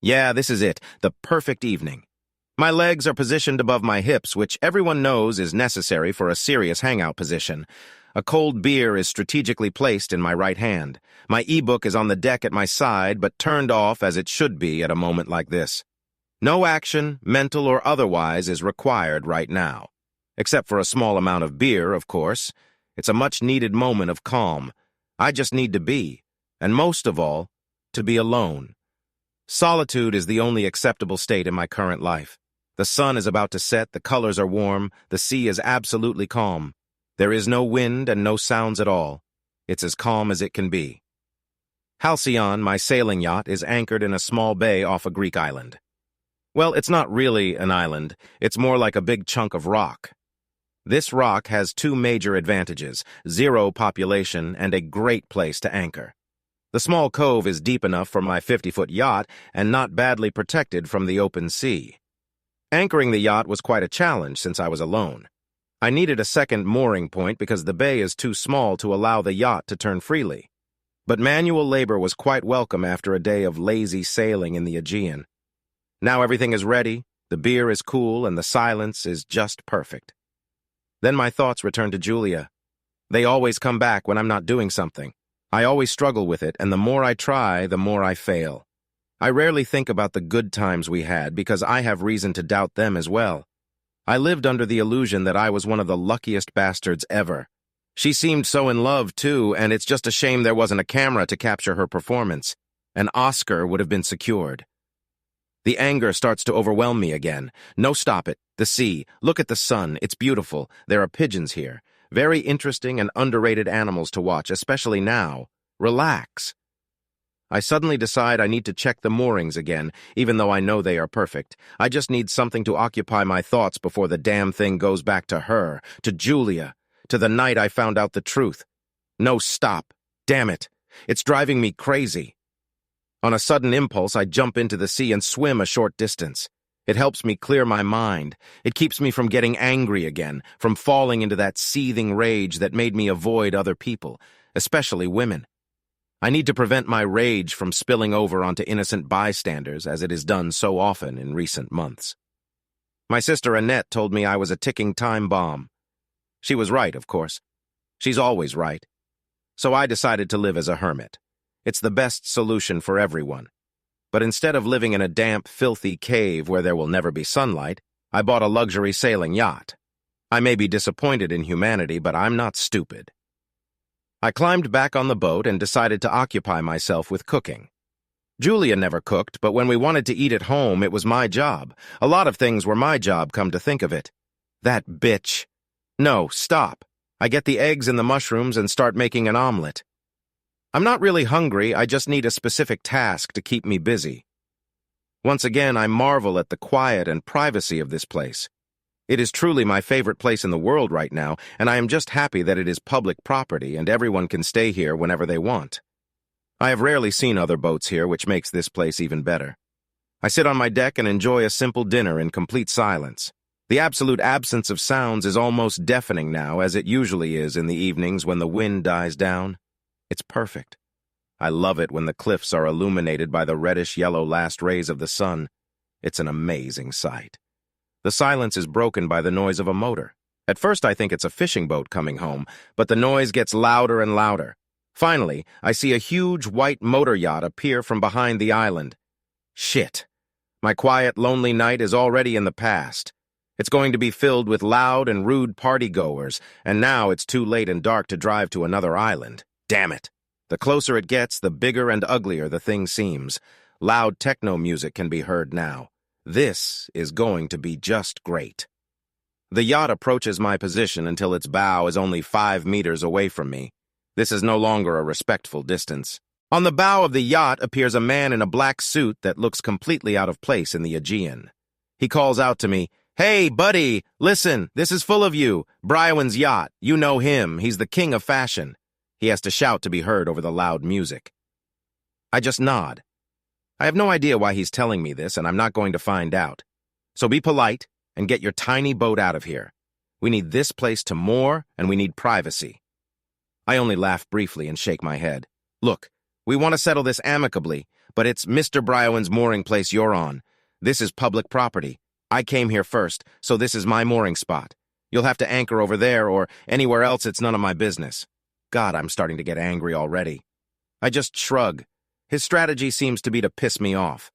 Yeah, this is it, the perfect evening. My legs are positioned above my hips, which everyone knows is necessary for a serious hangout position. A cold beer is strategically placed in my right hand. My e-book is on the deck at my side, but turned off as it should be at a moment like this. No action, mental or otherwise, is required right now. Except for a small amount of beer, of course. It's a much-needed moment of calm. I just need to be, and most of all, to be alone. Solitude is the only acceptable state in my current life. The sun is about to set, the colors are warm, the sea is absolutely calm. There is no wind and no sounds at all. It's as calm as it can be. Halcyon, my sailing yacht, is anchored in a small bay off a Greek island. Well, it's not really an island, it's more like a big chunk of rock. This rock has two major advantages: zero population and a great place to anchor. The small cove is deep enough for my 50-foot yacht and not badly protected from the open sea. Anchoring the yacht was quite a challenge since I was alone. I needed a second mooring point because the bay is too small to allow the yacht to turn freely. But manual labor was quite welcome after a day of lazy sailing in the Aegean. Now everything is ready, the beer is cool, and the silence is just perfect. Then my thoughts return to Julia. They always come back when I'm not doing something. I always struggle with it, and the more I try, the more I fail. I rarely think about the good times we had because I have reason to doubt them as well. I lived under the illusion that I was one of the luckiest bastards ever. She seemed so in love, too, and it's just a shame there wasn't a camera to capture her performance. An Oscar would have been secured. The anger starts to overwhelm me again. No, stop it. The sea. Look at the sun. It's beautiful. There are pigeons here. Very interesting and underrated animals to watch, especially now. Relax. I suddenly decide I need to check the moorings again, even though I know they are perfect. I just need something to occupy my thoughts before the damn thing goes back to her, to Julia, to the night I found out the truth. No, stop. Damn it. It's driving me crazy. On a sudden impulse, I jump into the sea and swim a short distance. It helps me clear my mind. It keeps me from getting angry again, from falling into that seething rage that made me avoid other people, especially women. I need to prevent my rage from spilling over onto innocent bystanders, as it has done so often in recent months. My sister Annette told me I was a ticking time bomb. She was right, of course. She's always right. So I decided to live as a hermit. It's the best solution for everyone. But instead of living in a damp, filthy cave where there will never be sunlight, I bought a luxury sailing yacht. I may be disappointed in humanity, but I'm not stupid. I climbed back on the boat and decided to occupy myself with cooking. Julia never cooked, but when we wanted to eat at home, it was my job. A lot of things were my job, come to think of it. That bitch. No, stop. I get the eggs and the mushrooms and start making an omelet. I'm not really hungry, I just need a specific task to keep me busy. Once again, I marvel at the quiet and privacy of this place. It is truly my favorite place in the world right now, and I am just happy that it is public property and everyone can stay here whenever they want. I have rarely seen other boats here, which makes this place even better. I sit on my deck and enjoy a simple dinner in complete silence. The absolute absence of sounds is almost deafening now, as it usually is in the evenings when the wind dies down. It's perfect. I love it when the cliffs are illuminated by the reddish-yellow last rays of the sun. It's an amazing sight. The silence is broken by the noise of a motor. At first I think it's a fishing boat coming home, but the noise gets louder and louder. Finally, I see a huge white motor yacht appear from behind the island. Shit. My quiet, lonely night is already in the past. It's going to be filled with loud and rude partygoers, and now it's too late and dark to drive to another island. Damn it. The closer it gets, the bigger and uglier the thing seems. Loud techno music can be heard now. This is going to be just great. The yacht approaches my position until its bow is only 5 meters away from me. This is no longer a respectful distance. On the bow of the yacht appears a man in a black suit that looks completely out of place in the Aegean. He calls out to me, "Hey, buddy, listen, this is full of you. Brywin's yacht. You know him. He's the king of fashion." He has to shout to be heard over the loud music. I just nod. I have no idea why he's telling me this, and I'm not going to find out. So be polite and get your tiny boat out of here. We need this place to moor, and we need privacy. I only laugh briefly and shake my head. Look, we want to settle this amicably. but it's Mr. Bryowan's mooring place you're on. This is public property. I came here first, so this is my mooring spot. You'll have to anchor over there or anywhere else. It's none of my business. God, I'm starting to get angry already. I just shrug. His strategy seems to be to piss me off.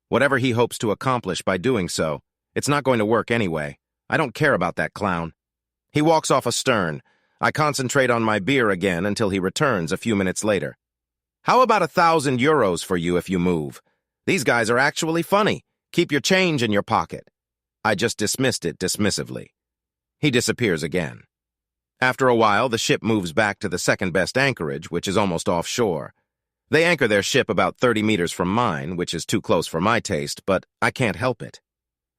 Whatever he hopes to accomplish by doing so, it's not going to work anyway. I don't care about that clown. He walks off astern. I concentrate on my beer again until he returns a few minutes later. How about €1,000 for you if you move? These guys are actually funny. Keep your change in your pocket. I just dismissed it dismissively. He disappears again. After a while, the ship moves back to the second-best anchorage, which is almost offshore. They anchor their ship about 30 meters from mine, which is too close for my taste, but I can't help it.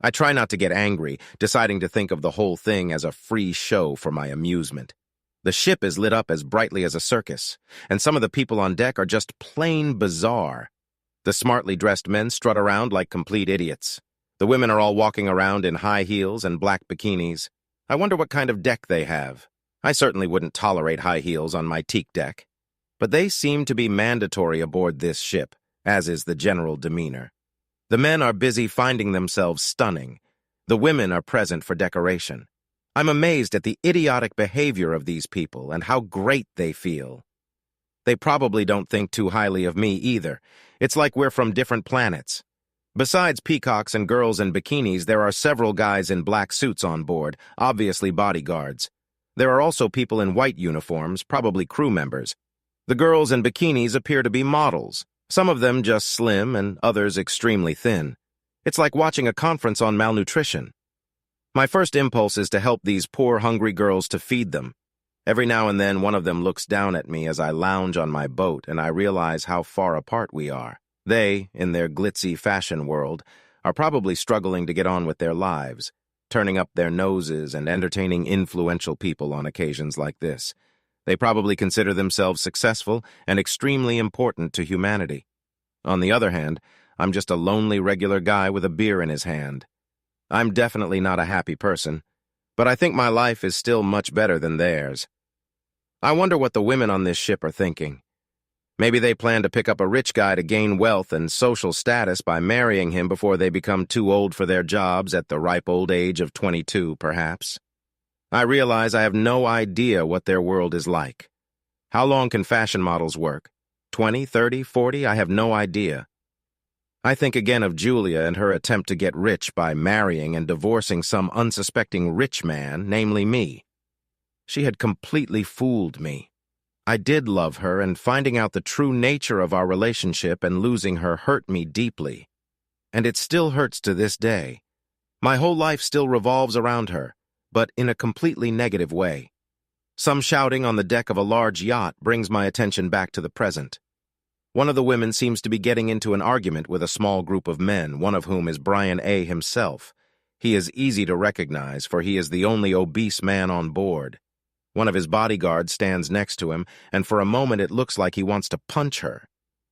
I try not to get angry, deciding to think of the whole thing as a free show for my amusement. The ship is lit up as brightly as a circus, and some of the people on deck are just plain bizarre. The smartly dressed men strut around like complete idiots. The women are all walking around in high heels and black bikinis. I wonder what kind of deck they have. I certainly wouldn't tolerate high heels on my teak deck. But they seem to be mandatory aboard this ship, as is the general demeanor. The men are busy finding themselves stunning. The women are present for decoration. I'm amazed at the idiotic behavior of these people and how great they feel. They probably don't think too highly of me either. It's like we're from different planets. Besides peacocks and girls in bikinis, there are several guys in black suits on board, obviously bodyguards. There are also people in white uniforms, probably crew members. The girls in bikinis appear to be models, some of them just slim and others extremely thin. It's like watching a conference on malnutrition. My first impulse is to help these poor, hungry girls to feed them. Every now and then, one of them looks down at me as I lounge on my boat, and I realize how far apart we are. They, in their glitzy fashion world, are probably struggling to get on with their lives, turning up their noses and entertaining influential people on occasions like this. They probably consider themselves successful and extremely important to humanity. On the other hand, I'm just a lonely regular guy with a beer in his hand. I'm definitely not a happy person, but I think my life is still much better than theirs. I wonder what the women on this ship are thinking. Maybe they plan to pick up a rich guy to gain wealth and social status by marrying him before they become too old for their jobs at the ripe old age of 22, perhaps. I realize I have no idea what their world is like. How long can fashion models work? 20, 30, 40? I have no idea. I think again of Julia and her attempt to get rich by marrying and divorcing some unsuspecting rich man, namely me. She had completely fooled me. I did love her, and finding out the true nature of our relationship and losing her hurt me deeply. And it still hurts to this day. My whole life still revolves around her, but in a completely negative way. Some shouting on the deck of a large yacht brings my attention back to the present. One of the women seems to be getting into an argument with a small group of men, one of whom is Brian A. himself. He is easy to recognize, for he is the only obese man on board. One of his bodyguards stands next to him, and for a moment it looks like he wants to punch her.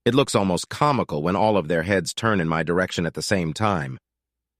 It looks almost comical when all of their heads turn in my direction at the same time.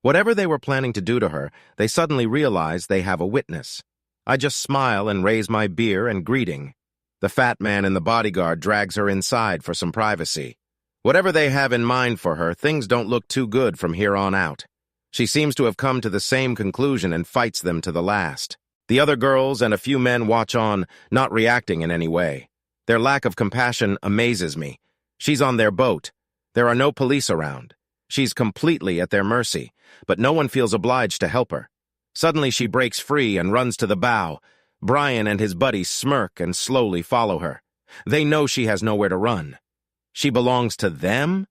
Whatever they were planning to do to her, they suddenly realize they have a witness. I just smile and raise my beer and greeting. The fat man in the bodyguard drags her inside for some privacy. Whatever they have in mind for her, things don't look too good from here on out. She seems to have come to the same conclusion and fights them to the last. The other girls and a few men watch on, not reacting in any way. Their lack of compassion amazes me. She's on their boat. There are no police around. She's completely at their mercy, but no one feels obliged to help her. Suddenly she breaks free and runs to the bow. Brian and his buddies smirk and slowly follow her. They know she has nowhere to run. She belongs to them?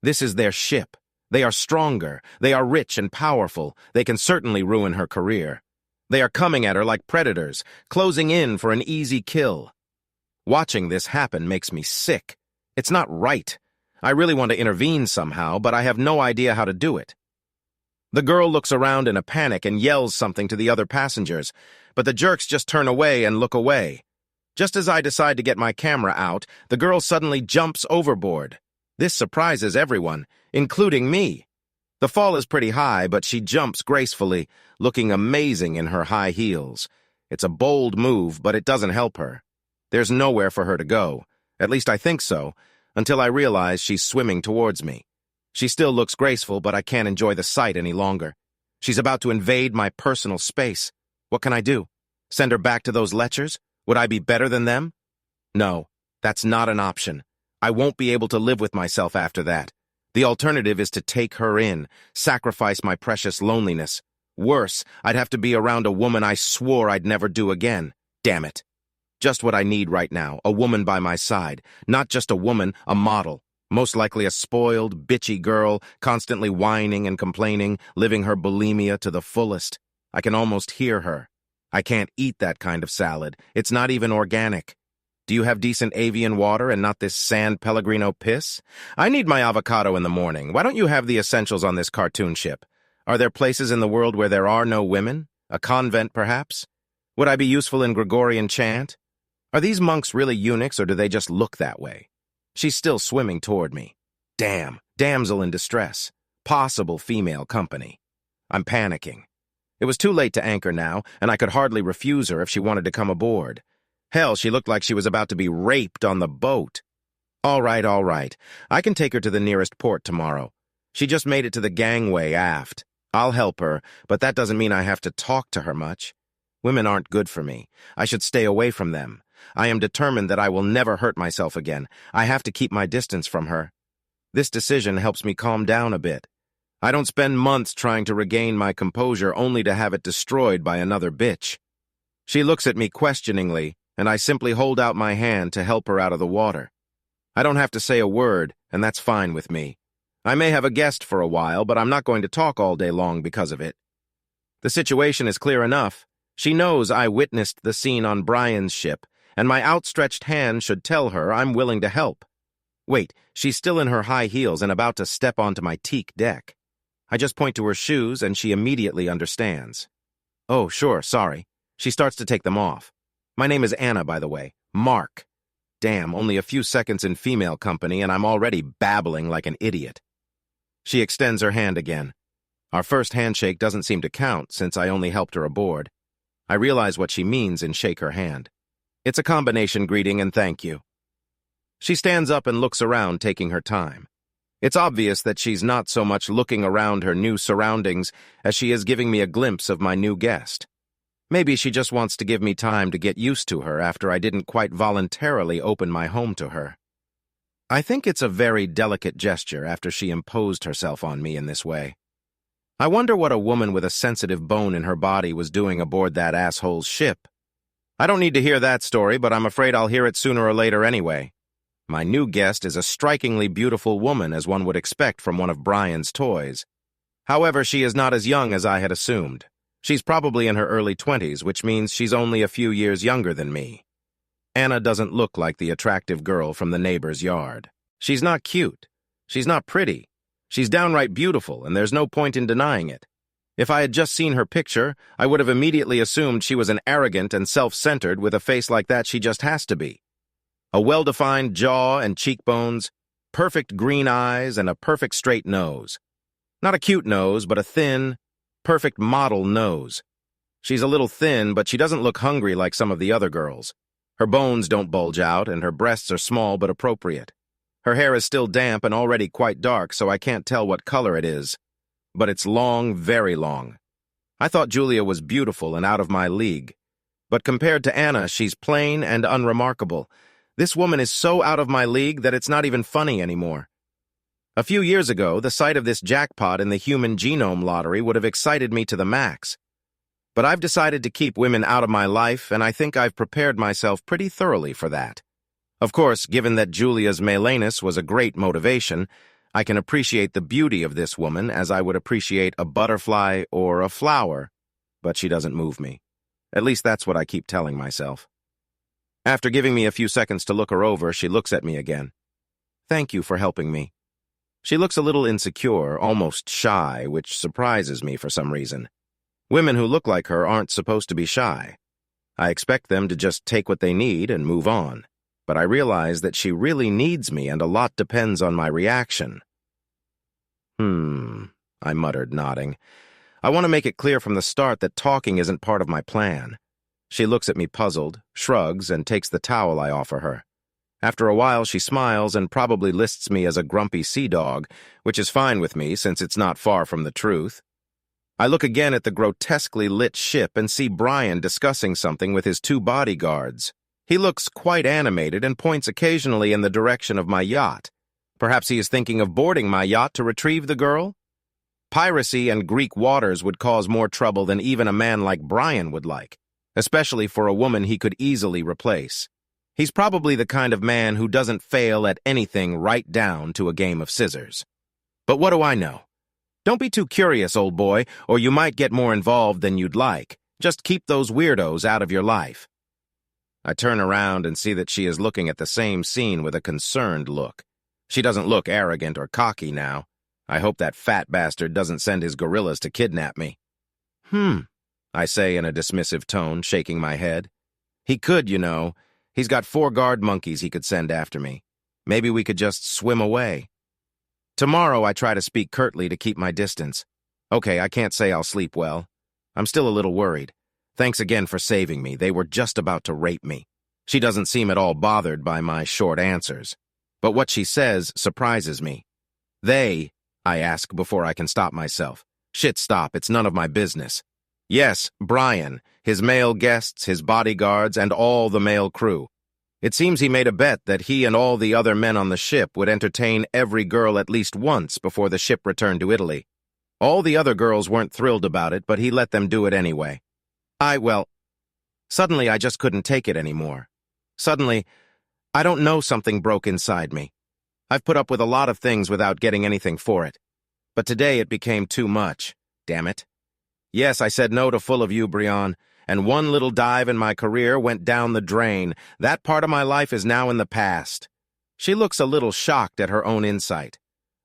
This is their ship. They are stronger. They are rich and powerful. They can certainly ruin her career. They are coming at her like predators, closing in for an easy kill. Watching this happen makes me sick. It's not right. I really want to intervene somehow, but I have no idea how to do it. The girl looks around in a panic and yells something to the other passengers, but the jerks just turn away and look away. Just as I decide to get my camera out, the girl suddenly jumps overboard. This surprises everyone, including me. The fall is pretty high, but she jumps gracefully, looking amazing in her high heels. It's a bold move, but it doesn't help her. There's nowhere for her to go. At least I think so. until I realize she's swimming towards me. She still looks graceful, but I can't enjoy the sight any longer. She's about to invade my personal space. What can I do? Send her back to those lechers? Would I be better than them? No, that's not an option. I won't be able to live with myself after that. The alternative is to take her in, sacrifice my precious loneliness. Worse, I'd have to be around a woman I swore I'd never do again. Damn it. Just what I need right now, a woman by my side. Not just a woman, a model. Most likely a spoiled, bitchy girl, constantly whining and complaining, living her bulimia to the fullest. I can almost hear her. I can't eat that kind of salad. It's not even organic. Do you have decent avian water and not this San Pellegrino piss? I need my avocado in the morning. Why don't you have the essentials on this cartoon ship? Are there places in the world where there are no women? A convent, perhaps? Would I be useful in Gregorian chant? Are these monks really eunuchs, or do they just look that way? She's still swimming toward me. Damn, damsel in distress. Possible female company. I'm panicking. It was too late to anchor now, and I could hardly refuse her if she wanted to come aboard. Hell, she looked like she was about to be raped on the boat. All right. I can take her to the nearest port tomorrow. She just made it to the gangway aft. I'll help her, but that doesn't mean I have to talk to her much. Women aren't good for me. I should stay away from them. I am determined that I will never hurt myself again. I have to keep my distance from her. This decision helps me calm down a bit. I don't spend months trying to regain my composure only to have it destroyed by another bitch. She looks at me questioningly, and I simply hold out my hand to help her out of the water. I don't have to say a word, and that's fine with me. I may have a guest for a while, but I'm not going to talk all day long because of it. The situation is clear enough. She knows I witnessed the scene on Brian's ship, and my outstretched hand should tell her I'm willing to help. Wait, she's still in her high heels and about to step onto my teak deck. I just point to her shoes, and she immediately understands. Oh, sure, sorry. She starts to take them off. My name is Anna, by the way. Mark. Damn, only a few seconds in female company, and I'm already babbling like an idiot. She extends her hand again. Our first handshake doesn't seem to count, since I only helped her aboard. I realize what she means and shake her hand. It's a combination greeting and thank you. She stands up and looks around, taking her time. It's obvious that she's not so much looking around her new surroundings as she is giving me a glimpse of my new guest. Maybe she just wants to give me time to get used to her after I didn't quite voluntarily open my home to her. I think it's a very delicate gesture after she imposed herself on me in this way. I wonder what a woman with a sensitive bone in her body was doing aboard that asshole's ship. I don't need to hear that story, but I'm afraid I'll hear it sooner or later anyway. My new guest is a strikingly beautiful woman, as one would expect from one of Brian's toys. However, she is not as young as I had assumed. She's probably in her early 20s, which means she's only a few years younger than me. Anna doesn't look like the attractive girl from the neighbor's yard. She's not cute. She's not pretty. She's downright beautiful, and there's no point in denying it. If I had just seen her picture, I would have immediately assumed she was an arrogant and self-centered with a face like that she just has to be. A well-defined jaw and cheekbones, perfect green eyes, and a perfect straight nose. Not a cute nose, but a thin, perfect model nose. She's a little thin, but she doesn't look hungry like some of the other girls. Her bones don't bulge out, and her breasts are small but appropriate. Her hair is still damp and already quite dark, so I can't tell what color it is. But it's long, very long. I thought Julia was beautiful and out of my league. But compared to Anna, she's plain and unremarkable. This woman is so out of my league that it's not even funny anymore. A few years ago, the sight of this jackpot in the human genome lottery would have excited me to the max. But I've decided to keep women out of my life, and I think I've prepared myself pretty thoroughly for that. Of course, given that Julia's Melanus was a great motivation, I can appreciate the beauty of this woman as I would appreciate a butterfly or a flower, but she doesn't move me. At least that's what I keep telling myself. After giving me a few seconds to look her over, she looks at me again. Thank you for helping me. She looks a little insecure, almost shy, which surprises me for some reason. Women who look like her aren't supposed to be shy. I expect them to just take what they need and move on. But I realize that she really needs me, and a lot depends on my reaction. I muttered, nodding. I want to make it clear from the start that talking isn't part of my plan. She looks at me puzzled, shrugs, and takes the towel I offer her. After a while, she smiles and probably lists me as a grumpy sea dog, which is fine with me since it's not far from the truth. I look again at the grotesquely lit ship and see Brian discussing something with his two bodyguards. He looks quite animated and points occasionally in the direction of my yacht. Perhaps he is thinking of boarding my yacht to retrieve the girl? Piracy and Greek waters would cause more trouble than even a man like Brian would like, especially for a woman he could easily replace. He's probably the kind of man who doesn't fail at anything right down to a game of scissors. But what do I know? Don't be too curious, old boy, or you might get more involved than you'd like. Just keep those weirdos out of your life. I turn around and see that she is looking at the same scene with a concerned look. She doesn't look arrogant or cocky now. I hope that fat bastard doesn't send his gorillas to kidnap me. I say in a dismissive tone, shaking my head. He could, you know. He's got 4 guard monkeys he could send after me. Maybe we could just swim away. Tomorrow I try to speak curtly to keep my distance. Okay, I can't say I'll sleep well. I'm still a little worried. Thanks again for saving me. They were just about to rape me. She doesn't seem at all bothered by my short answers. But what she says surprises me. They, I ask before I can stop myself. Shit, stop. It's none of my business. Yes, Brian, his male guests, his bodyguards, and all the male crew. It seems he made a bet that he and all the other men on the ship would entertain every girl at least once before the ship returned to Italy. All the other girls weren't thrilled about it, but he let them do it anyway. Suddenly I just couldn't take it anymore. Suddenly, I don't know, something broke inside me. I've put up with a lot of things without getting anything for it. But today it became too much. Damn it. Yes, I said no to full of you, Brian, and one little dive in my career went down the drain. That part of my life is now in the past. She looks a little shocked at her own insight.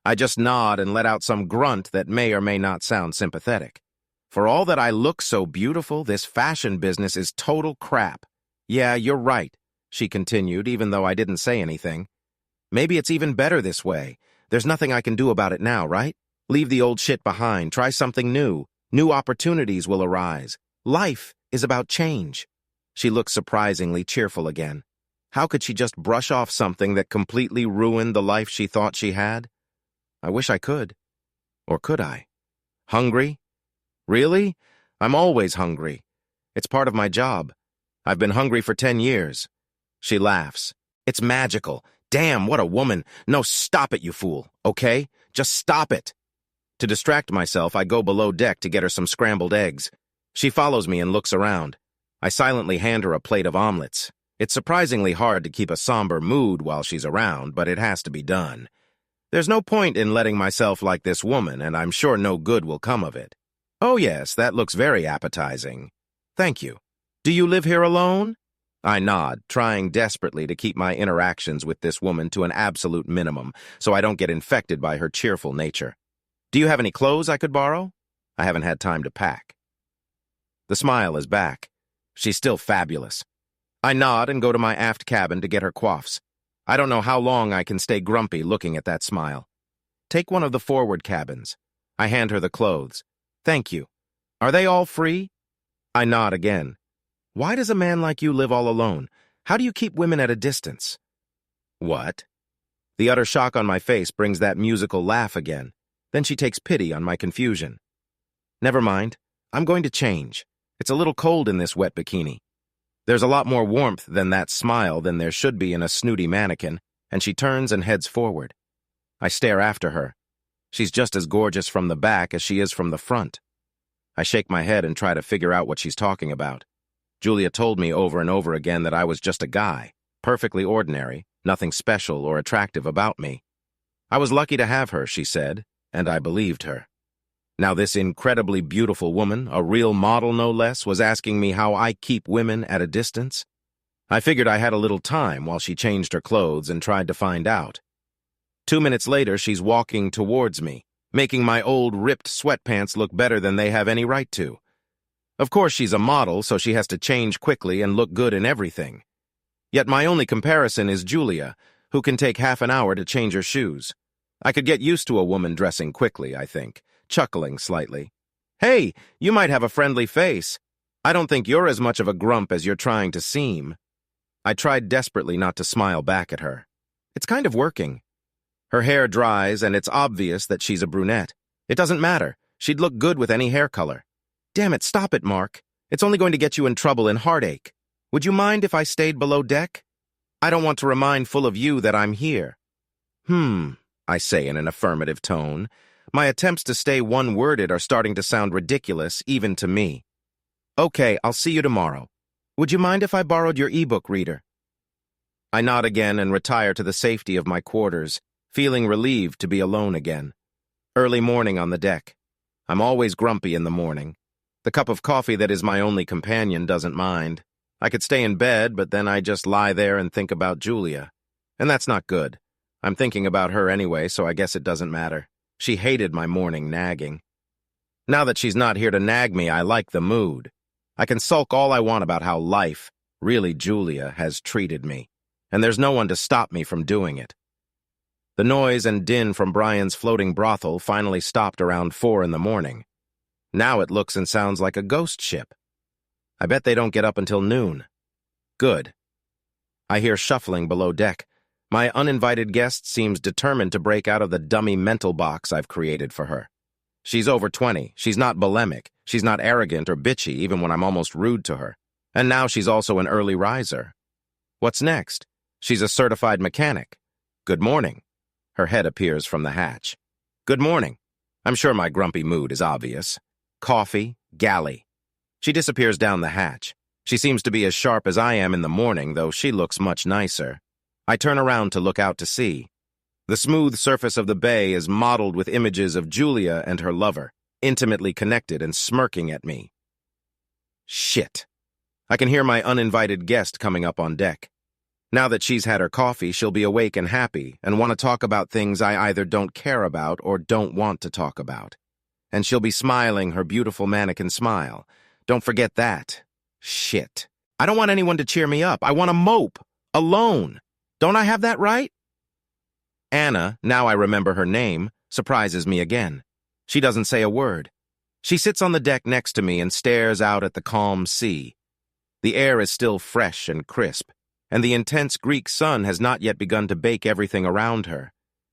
I just nod and let out some grunt that may or may not sound sympathetic. For all that I look so beautiful, this fashion business is total crap. Yeah, you're right, she continued, even though I didn't say anything. Maybe it's even better this way. There's nothing I can do about it now, right? Leave the old shit behind, try something new. New opportunities will arise. Life is about change. She looks surprisingly cheerful again. How could she just brush off something that completely ruined the life she thought she had? I wish I could. Or could I? Hungry? Really? I'm always hungry. It's part of my job. I've been hungry for 10 years. She laughs. It's magical. Damn, what a woman. No, stop it, you fool, okay? Just stop it. To distract myself, I go below deck to get her some scrambled eggs. She follows me and looks around. I silently hand her a plate of omelets. It's surprisingly hard to keep a somber mood while she's around, but it has to be done. There's no point in letting myself like this woman, and I'm sure no good will come of it. Oh yes, that looks very appetizing. Thank you. Do you live here alone? I nod, trying desperately to keep my interactions with this woman to an absolute minimum, so I don't get infected by her cheerful nature. Do you have any clothes I could borrow? I haven't had time to pack. The smile is back. She's still fabulous. I nod and go to my aft cabin to get her coifs. I don't know how long I can stay grumpy looking at that smile. Take one of the forward cabins. I hand her the clothes. Thank you. Are they all free? I nod again. Why does a man like you live all alone? How do you keep women at a distance? What? The utter shock on my face brings that musical laugh again. Then she takes pity on my confusion. Never mind. I'm going to change. It's a little cold in this wet bikini. There's a lot more warmth than that smile than there should be in a snooty mannequin, and she turns and heads forward. I stare after her. She's just as gorgeous from the back as she is from the front. I shake my head and try to figure out what she's talking about. Julia told me over and over again that I was just a guy, perfectly ordinary, nothing special or attractive about me. I was lucky to have her, she said, and I believed her. Now this incredibly beautiful woman, a real model no less, was asking me how I keep women at a distance. I figured I had a little time while she changed her clothes and tried to find out. 2 minutes later, she's walking towards me, making my old ripped sweatpants look better than they have any right to. Of course, she's a model, so she has to change quickly and look good in everything. Yet my only comparison is Julia, who can take half an hour to change her shoes. I could get used to a woman dressing quickly, I think, chuckling slightly. Hey, you might have a friendly face. I don't think you're as much of a grump as you're trying to seem. I tried desperately not to smile back at her. It's kind of working. Her hair dries, and it's obvious that she's a brunette. It doesn't matter. She'd look good with any hair color. Damn it, stop it, Mark. It's only going to get you in trouble and heartache. Would you mind if I stayed below deck? I don't want to remind full of you that I'm here. I say in an affirmative tone. My attempts to stay one-worded are starting to sound ridiculous, even to me. Okay, I'll see you tomorrow. Would you mind if I borrowed your ebook reader? I nod again and retire to the safety of my quarters, feeling relieved to be alone again. Early morning on the deck. I'm always grumpy in the morning. The cup of coffee that is my only companion doesn't mind. I could stay in bed, but then I just lie there and think about Julia. And that's not good. I'm thinking about her anyway, so I guess it doesn't matter. She hated my morning nagging. Now that she's not here to nag me, I like the mood. I can sulk all I want about how life, really Julia, has treated me. And there's no one to stop me from doing it. The noise and din from Brian's floating brothel finally stopped around 4 in the morning. Now it looks and sounds like a ghost ship. I bet they don't get up until noon. Good. I hear shuffling below deck. My uninvited guest seems determined to break out of the dummy mental box I've created for her. She's over 20. She's not bulimic. She's not arrogant or bitchy, even when I'm almost rude to her. And now she's also an early riser. What's next? She's a certified mechanic. Good morning. Her head appears from the hatch. Good morning. I'm sure my grumpy mood is obvious. Coffee, galley. She disappears down the hatch. She seems to be as sharp as I am in the morning, though she looks much nicer. I turn around to look out to sea. The smooth surface of the bay is mottled with images of Julia and her lover, intimately connected and smirking at me. Shit. I can hear my uninvited guest coming up on deck. Now that she's had her coffee, she'll be awake and happy and want to talk about things I either don't care about or don't want to talk about. And she'll be smiling her beautiful mannequin smile. Don't forget that. Shit. I don't want anyone to cheer me up. I want to mope. Alone. Don't I have that right? Anna, now I remember her name, surprises me again. She doesn't say a word. She sits on the deck next to me and stares out at the calm sea. The air is still fresh and crisp, and the intense Greek sun has not yet begun to bake everything around her.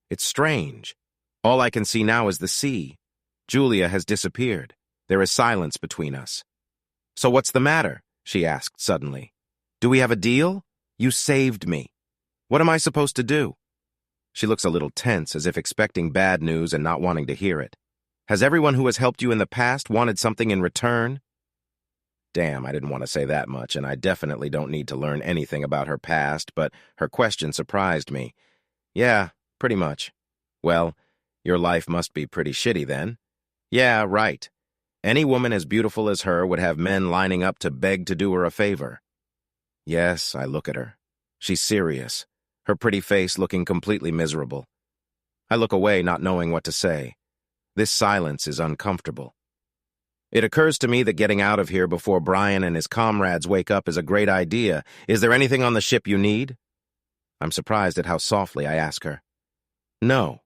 It's strange. All I can see now is the sea. Julia has disappeared. There is silence between us. So what's the matter? She asked suddenly. Do we have a deal? You saved me. What am I supposed to do? She looks a little tense, as if expecting bad news and not wanting to hear it. Has everyone who has helped you in the past wanted something in return? Damn, I didn't want to say that much, and I definitely don't need to learn anything about her past, but her question surprised me. Yeah, pretty much. Well, your life must be pretty shitty then. Yeah, right. Any woman as beautiful as her would have men lining up to beg to do her a favor. Yes, I look at her. She's serious, her pretty face looking completely miserable. I look away, not knowing what to say. This silence is uncomfortable. It occurs to me that getting out of here before Brian and his comrades wake up is a great idea. Is there anything on the ship you need? I'm surprised at how softly I ask her. No.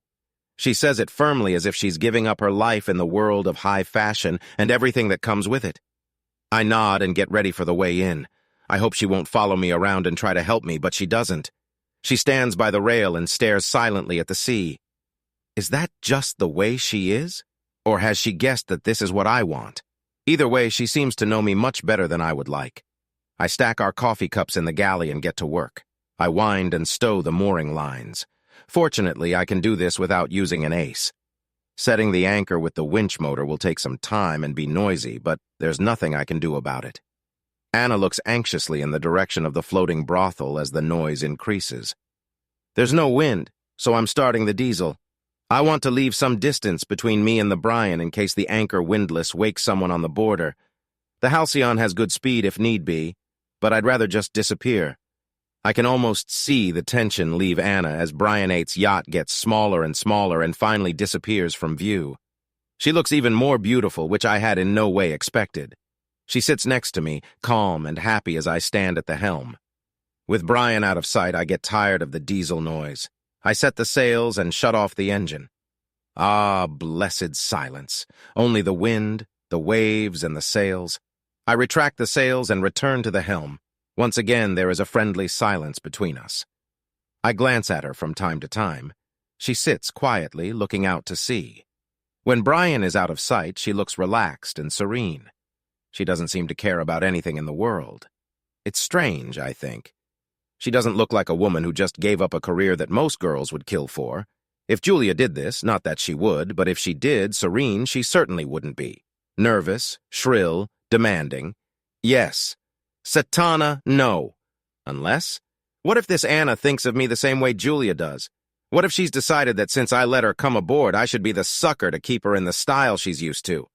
She says it firmly, as if she's giving up her life in the world of high fashion and everything that comes with it. I nod and get ready for the way in. I hope she won't follow me around and try to help me, but she doesn't. She stands by the rail and stares silently at the sea. Is that just the way she is? Or has she guessed that this is what I want? Either way, she seems to know me much better than I would like. I stack our coffee cups in the galley and get to work. I wind and stow the mooring lines. Fortunately, I can do this without using an ace. Setting the anchor with the winch motor will take some time and be noisy, but there's nothing I can do about it. Anna looks anxiously in the direction of the floating brothel as the noise increases. There's no wind, so I'm starting the diesel. I want to leave some distance between me and the Brian in case the anchor windlass wakes someone on the border. The Halcyon has good speed if need be, but I'd rather just disappear. I can almost see the tension leave Anna as Brian 8's yacht gets smaller and smaller and finally disappears from view. She looks even more beautiful, which I had in no way expected. She sits next to me, calm and happy as I stand at the helm. With Brian out of sight, I get tired of the diesel noise. I set the sails and shut off the engine. Ah, blessed silence. Only the wind, the waves, and the sails. I retract the sails and return to the helm. Once again, there is a friendly silence between us. I glance at her from time to time. She sits quietly, looking out to sea. When Brian is out of sight, she looks relaxed and serene. She doesn't seem to care about anything in the world. It's strange, I think. She doesn't look like a woman who just gave up a career that most girls would kill for. If Julia did this, not that she would, but if she did, serene she certainly wouldn't be. Nervous, shrill, demanding. Yes. Satana, no. Unless, what if this Anna thinks of me the same way Julia does? What if she's decided that since I let her come aboard, I should be the sucker to keep her in the style she's used to?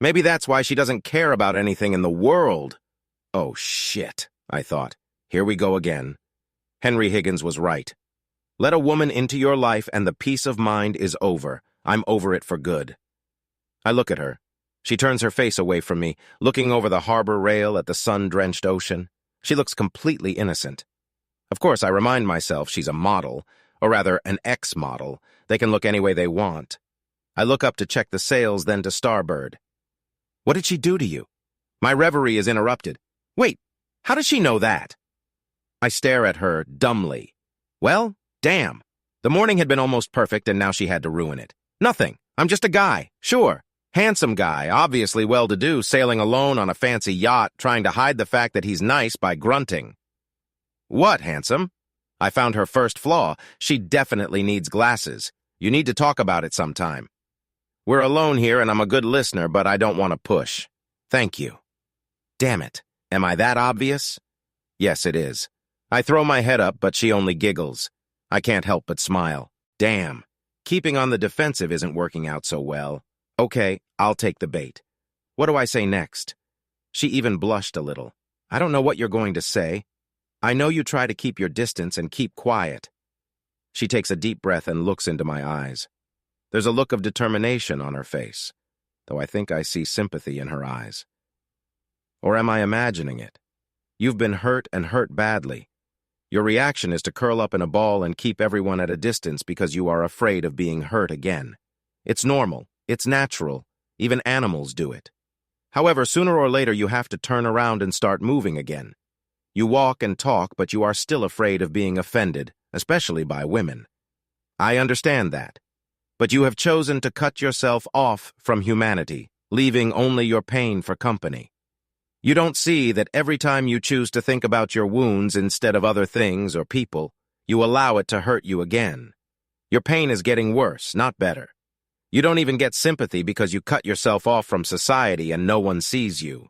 Maybe that's why she doesn't care about anything in the world. Oh, shit, I thought. Here we go again. Henry Higgins was right. Let a woman into your life and the peace of mind is over. I'm over it for good. I look at her. She turns her face away from me, looking over the harbor rail at the sun-drenched ocean. She looks completely innocent. Of course, I remind myself she's a model, or rather, an ex-model. They can look any way they want. I look up to check the sails, then to starboard. What did she do to you? My reverie is interrupted. Wait, how does she know that? I stare at her dumbly. Well, damn. The morning had been almost perfect, and now she had to ruin it. Nothing. I'm just a guy, sure. Handsome guy, obviously well-to-do, sailing alone on a fancy yacht, trying to hide the fact that he's nice by grunting. What, handsome? I found her first flaw. She definitely needs glasses. You need to talk about it sometime. We're alone here, and I'm a good listener, but I don't want to push. Thank you. Damn it. Am I that obvious? Yes, it is. I throw my head up, but she only giggles. I can't help but smile. Damn. Keeping on the defensive isn't working out so well. Okay, I'll take the bait. What do I say next? She even blushed a little. I don't know what you're going to say. I know you try to keep your distance and keep quiet. She takes a deep breath and looks into my eyes. There's a look of determination on her face, though I think I see sympathy in her eyes. Or am I imagining it? You've been hurt and hurt badly. Your reaction is to curl up in a ball and keep everyone at a distance because you are afraid of being hurt again. It's normal. It's natural. Even animals do it. However, sooner or later you have to turn around and start moving again. You walk and talk, but you are still afraid of being offended, especially by women. I understand that. But you have chosen to cut yourself off from humanity, leaving only your pain for company. You don't see that every time you choose to think about your wounds instead of other things or people, you allow it to hurt you again. Your pain is getting worse, not better. You don't even get sympathy because you cut yourself off from society and no one sees you.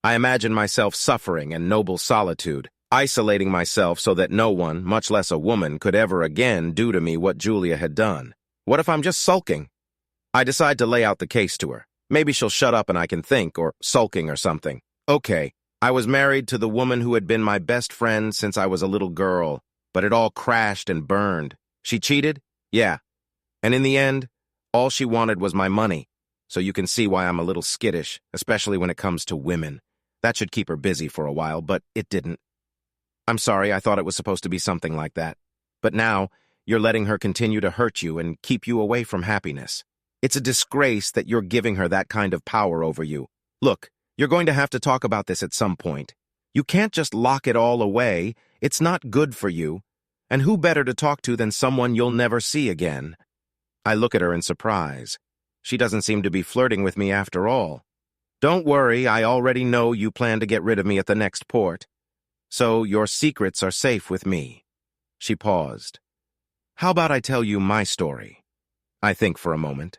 I imagine myself suffering in noble solitude, isolating myself so that no one, much less a woman, could ever again do to me what Julia had done. What if I'm just sulking? I decide to lay out the case to her. Maybe she'll shut up and I can think, or sulking or something. Okay, I was married to the woman who had been my best friend since I was a little girl, but it all crashed and burned. She cheated? Yeah. And in the end, all she wanted was my money, so you can see why I'm a little skittish, especially when it comes to women. That should keep her busy for a while, but it didn't. I'm sorry, I thought it was supposed to be something like that. But now, you're letting her continue to hurt you and keep you away from happiness. It's a disgrace that you're giving her that kind of power over you. Look, you're going to have to talk about this at some point. You can't just lock it all away. It's not good for you. And who better to talk to than someone you'll never see again? I look at her in surprise. She doesn't seem to be flirting with me after all. Don't worry, I already know you plan to get rid of me at the next port. So your secrets are safe with me. She paused. How about I tell you my story? I think for a moment.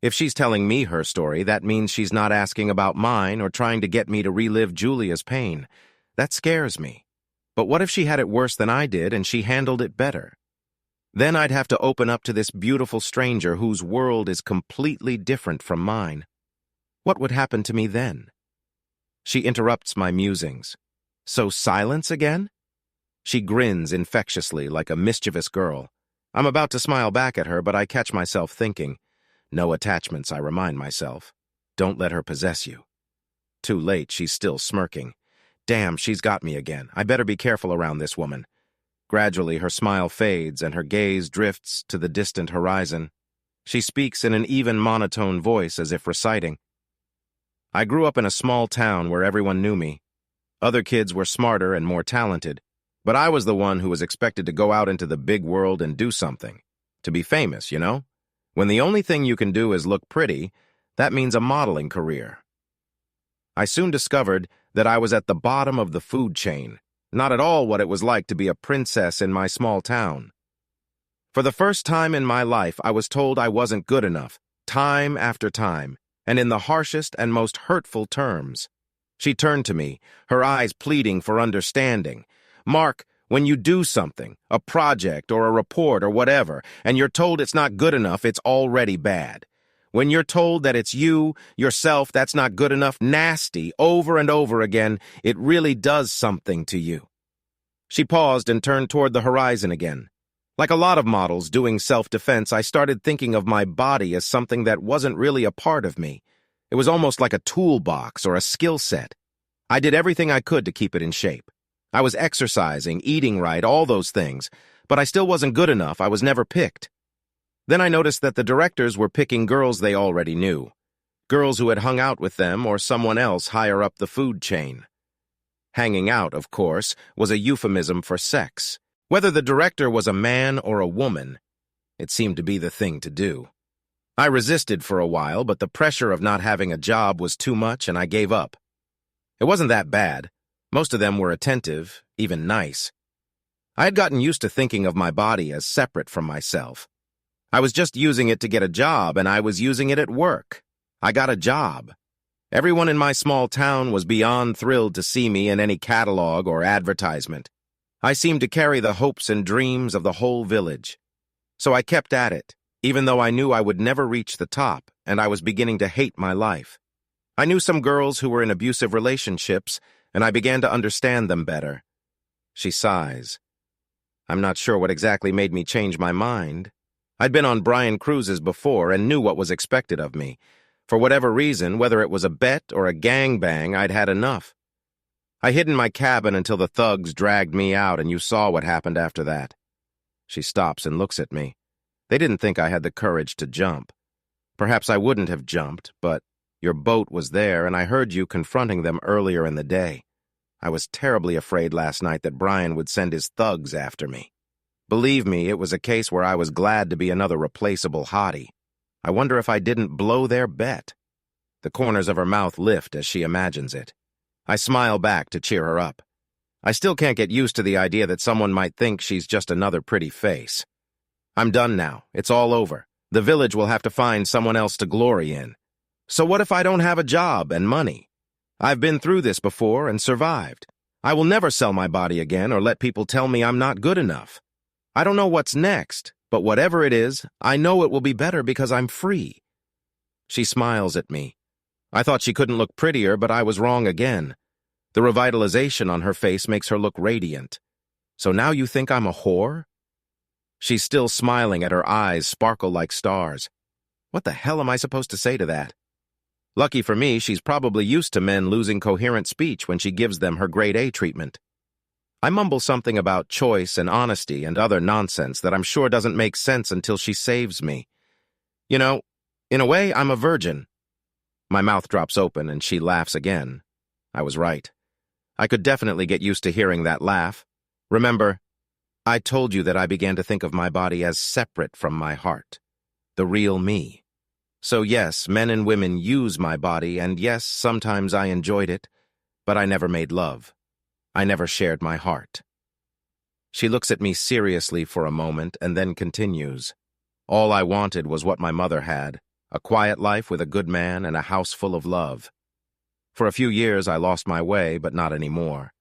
If she's telling me her story, that means she's not asking about mine or trying to get me to relive Julia's pain. That scares me. But what if she had it worse than I did and she handled it better? Then I'd have to open up to this beautiful stranger whose world is completely different from mine. What would happen to me then? She interrupts my musings. So silence again? She grins infectiously like a mischievous girl. I'm about to smile back at her, but I catch myself thinking. No attachments, I remind myself. Don't let her possess you. Too late, she's still smirking. Damn, she's got me again. I better be careful around this woman. Gradually, her smile fades and her gaze drifts to the distant horizon. She speaks in an even monotone voice as if reciting. I grew up in a small town where everyone knew me. Other kids were smarter and more talented, but I was the one who was expected to go out into the big world and do something. To be famous, you know? When the only thing you can do is look pretty, that means a modeling career. I soon discovered that I was at the bottom of the food chain, not at all what it was like to be a princess in my small town. For the first time in my life, I was told I wasn't good enough, time after time, and in the harshest and most hurtful terms. She turned to me, her eyes pleading for understanding. "Mark, when you do something, a project or a report or whatever, and you're told it's not good enough, it's already bad. When you're told that it's you, yourself, that's not good enough, nasty, over and over again, it really does something to you." She paused and turned toward the horizon again. Like a lot of models doing self-defense, I started thinking of my body as something that wasn't really a part of me. It was almost like a toolbox or a skill set. I did everything I could to keep it in shape. I was exercising, eating right, all those things, but I still wasn't good enough. I was never picked. Then I noticed that the directors were picking girls they already knew, girls who had hung out with them or someone else higher up the food chain. Hanging out, of course, was a euphemism for sex. Whether the director was a man or a woman, it seemed to be the thing to do. I resisted for a while, but the pressure of not having a job was too much and I gave up. It wasn't that bad. Most of them were attentive, even nice. I had gotten used to thinking of my body as separate from myself. I was just using it to get a job, and I was using it at work. I got a job. Everyone in my small town was beyond thrilled to see me in any catalog or advertisement. I seemed to carry the hopes and dreams of the whole village. So I kept at it, even though I knew I would never reach the top, and I was beginning to hate my life. I knew some girls who were in abusive relationships, and I began to understand them better. She sighs. I'm not sure what exactly made me change my mind. I'd been on Brian cruises before and knew what was expected of me. For whatever reason, whether it was a bet or a gangbang, I'd had enough. I hid in my cabin until the thugs dragged me out, and you saw what happened after that. She stops and looks at me. They didn't think I had the courage to jump. Perhaps I wouldn't have jumped, but your boat was there, and I heard you confronting them earlier in the day. I was terribly afraid last night that Brian would send his thugs after me. Believe me, it was a case where I was glad to be another replaceable hottie. I wonder if I didn't blow their bet. The corners of her mouth lift as she imagines it. I smile back to cheer her up. I still can't get used to the idea that someone might think she's just another pretty face. I'm done now. It's all over. The village will have to find someone else to glory in. So what if I don't have a job and money? I've been through this before and survived. I will never sell my body again or let people tell me I'm not good enough. I don't know what's next, but whatever it is, I know it will be better because I'm free. She smiles at me. I thought she couldn't look prettier, but I was wrong again. The revitalization on her face makes her look radiant. So now you think I'm a whore? She's still smiling, and her eyes sparkle like stars. What the hell am I supposed to say to that? Lucky for me, she's probably used to men losing coherent speech when she gives them her grade A treatment. I mumble something about choice and honesty and other nonsense that I'm sure doesn't make sense until she saves me. You know, in a way, I'm a virgin. My mouth drops open and she laughs again. I was right. I could definitely get used to hearing that laugh. Remember, I told you that I began to think of my body as separate from my heart, the real me. So yes, men and women use my body, and yes, sometimes I enjoyed it, but I never made love. I never shared my heart. She looks at me seriously for a moment and then continues. All I wanted was what my mother had, a quiet life with a good man and a house full of love. For a few years I lost my way, but not anymore.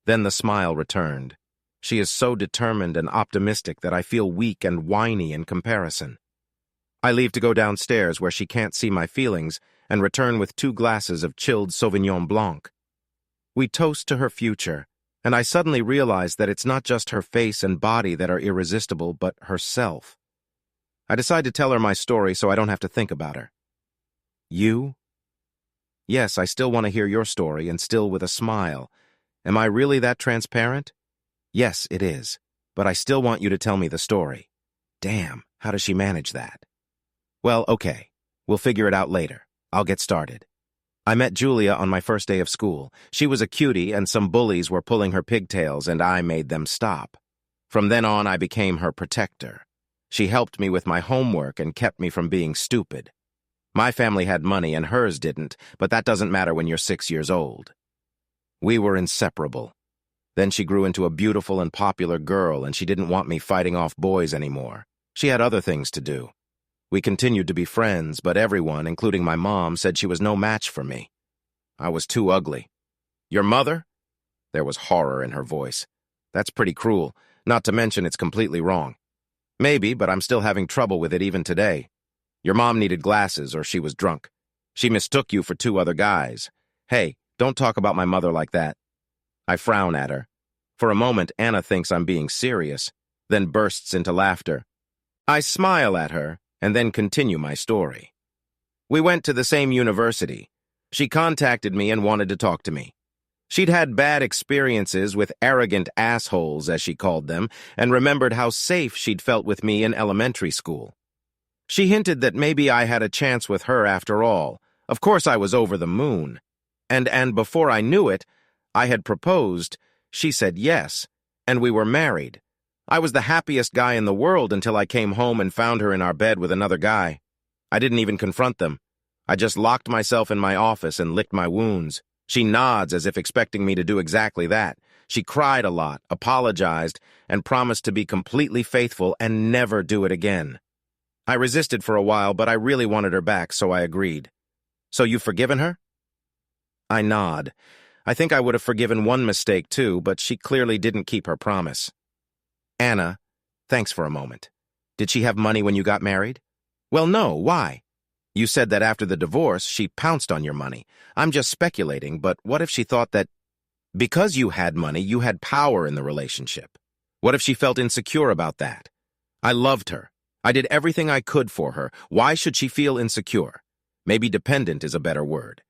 Then the smile returned. She is so determined and optimistic that I feel weak and whiny in comparison. I leave to go downstairs where she can't see my feelings and return with 2 glasses of chilled Sauvignon Blanc. We toast to her future, and I suddenly realize that it's not just her face and body that are irresistible, but herself. I decide to tell her my story so I don't have to think about her. You? Yes, I still want to hear your story, and still with a smile. Am I really that transparent? Yes, it is, but I still want you to tell me the story. Damn, how does she manage that? Well, okay. We'll figure it out later. I'll get started. I met Julia on my first day of school. She was a cutie, and some bullies were pulling her pigtails, and I made them stop. From then on, I became her protector. She helped me with my homework and kept me from being stupid. My family had money and hers didn't, but that doesn't matter when you're 6 years old. We were inseparable. Then she grew into a beautiful and popular girl, and she didn't want me fighting off boys anymore. She had other things to do. We continued to be friends, but everyone, including my mom, said she was no match for me. I was too ugly. Your mother? There was horror in her voice. That's pretty cruel, not to mention it's completely wrong. Maybe, but I'm still having trouble with it even today. Your mom needed glasses or she was drunk. She mistook you for 2 other guys. Hey, don't talk about my mother like that. I frown at her. For a moment, Anna thinks I'm being serious, then bursts into laughter. I smile at her and then continue my story. We went to the same university. She contacted me and wanted to talk to me. She'd had bad experiences with arrogant assholes, as she called them, and remembered how safe she'd felt with me in elementary school. She hinted that maybe I had a chance with her after all. Of course I was over the moon. And before I knew it, I had proposed, she said yes, and we were married. I was the happiest guy in the world until I came home and found her in our bed with another guy. I didn't even confront them. I just locked myself in my office and licked my wounds. She nods as if expecting me to do exactly that. She cried a lot, apologized, and promised to be completely faithful and never do it again. I resisted for a while, but I really wanted her back, so I agreed. So you've forgiven her? I nod. I think I would have forgiven one mistake too, but she clearly didn't keep her promise. Anna, thanks for a moment. Did she have money when you got married? Well, no. Why? You said that after the divorce, she pounced on your money. I'm just speculating, but what if she thought that because you had money, you had power in the relationship? What if she felt insecure about that? I loved her. I did everything I could for her. Why should she feel insecure? Maybe dependent is a better word.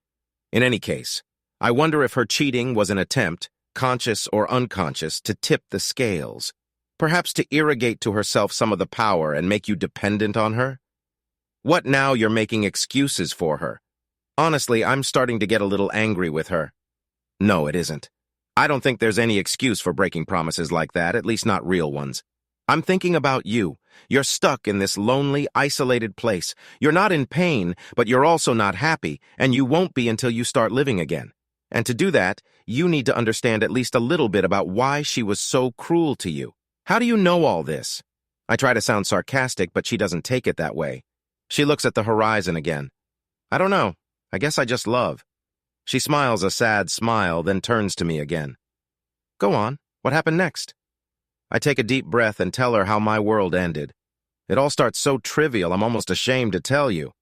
In any case, I wonder if her cheating was an attempt, conscious or unconscious, to tip the scales, perhaps to irrigate to herself some of the power and make you dependent on her? What now you're making excuses for her? Honestly, I'm starting to get a little angry with her. No, it isn't. I don't think there's any excuse for breaking promises like that, at least not real ones. I'm thinking about you. You're stuck in this lonely, isolated place. You're not in pain, but you're also not happy, and you won't be until you start living again. And to do that, you need to understand at least a little bit about why she was so cruel to you. How do you know all this? I try to sound sarcastic, but she doesn't take it that way. She looks at the horizon again. I don't know. I guess I just love. She smiles a sad smile, then turns to me again. Go on. What happened next? I take a deep breath and tell her how my world ended. It all starts so trivial, I'm almost ashamed to tell you.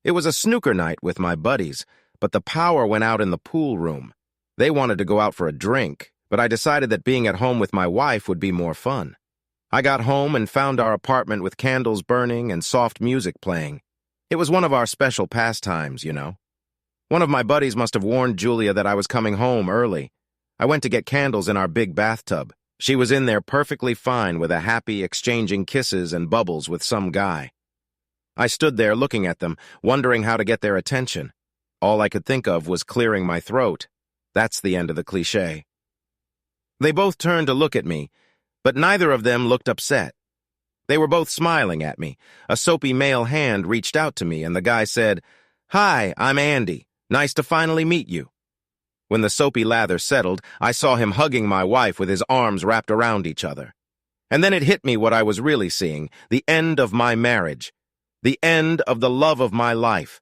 It was a snooker night with my buddies, but the power went out in the pool room. They wanted to go out for a drink, but I decided that being at home with my wife would be more fun. I got home and found our apartment with candles burning and soft music playing. It was one of our special pastimes, you know. One of my buddies must have warned Julia that I was coming home early. I went to get candles in our big bathtub. She was in there perfectly fine with a happy exchanging kisses and bubbles with some guy. I stood there looking at them, wondering how to get their attention. All I could think of was clearing my throat. That's the end of the cliché. They both turned to look at me, but neither of them looked upset. They were both smiling at me. A soapy male hand reached out to me, and the guy said, "Hi, I'm Andy. Nice to finally meet you." When the soapy lather settled, I saw him hugging my wife with his arms wrapped around each other. And then it hit me what I was really seeing, the end of my marriage, the end of the love of my life.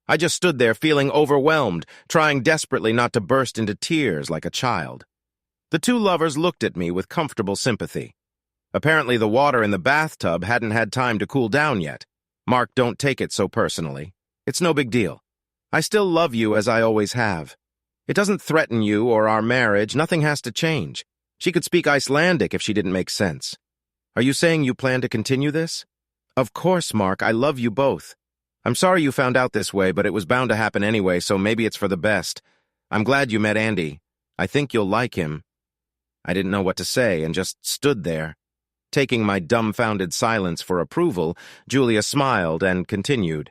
I just stood there feeling overwhelmed, trying desperately not to burst into tears like a child. The two lovers looked at me with comfortable sympathy. Apparently the water in the bathtub hadn't had time to cool down yet. Mark, don't take it so personally. It's no big deal. I still love you as I always have. It doesn't threaten you or our marriage. Nothing has to change. She could speak Icelandic if she didn't make sense. Are you saying you plan to continue this? Of course, Mark. I love you both. I'm sorry you found out this way, but it was bound to happen anyway, so maybe it's for the best. I'm glad you met Andy. I think you'll like him. I didn't know what to say and just stood there. Taking my dumbfounded silence for approval, Julia smiled and continued.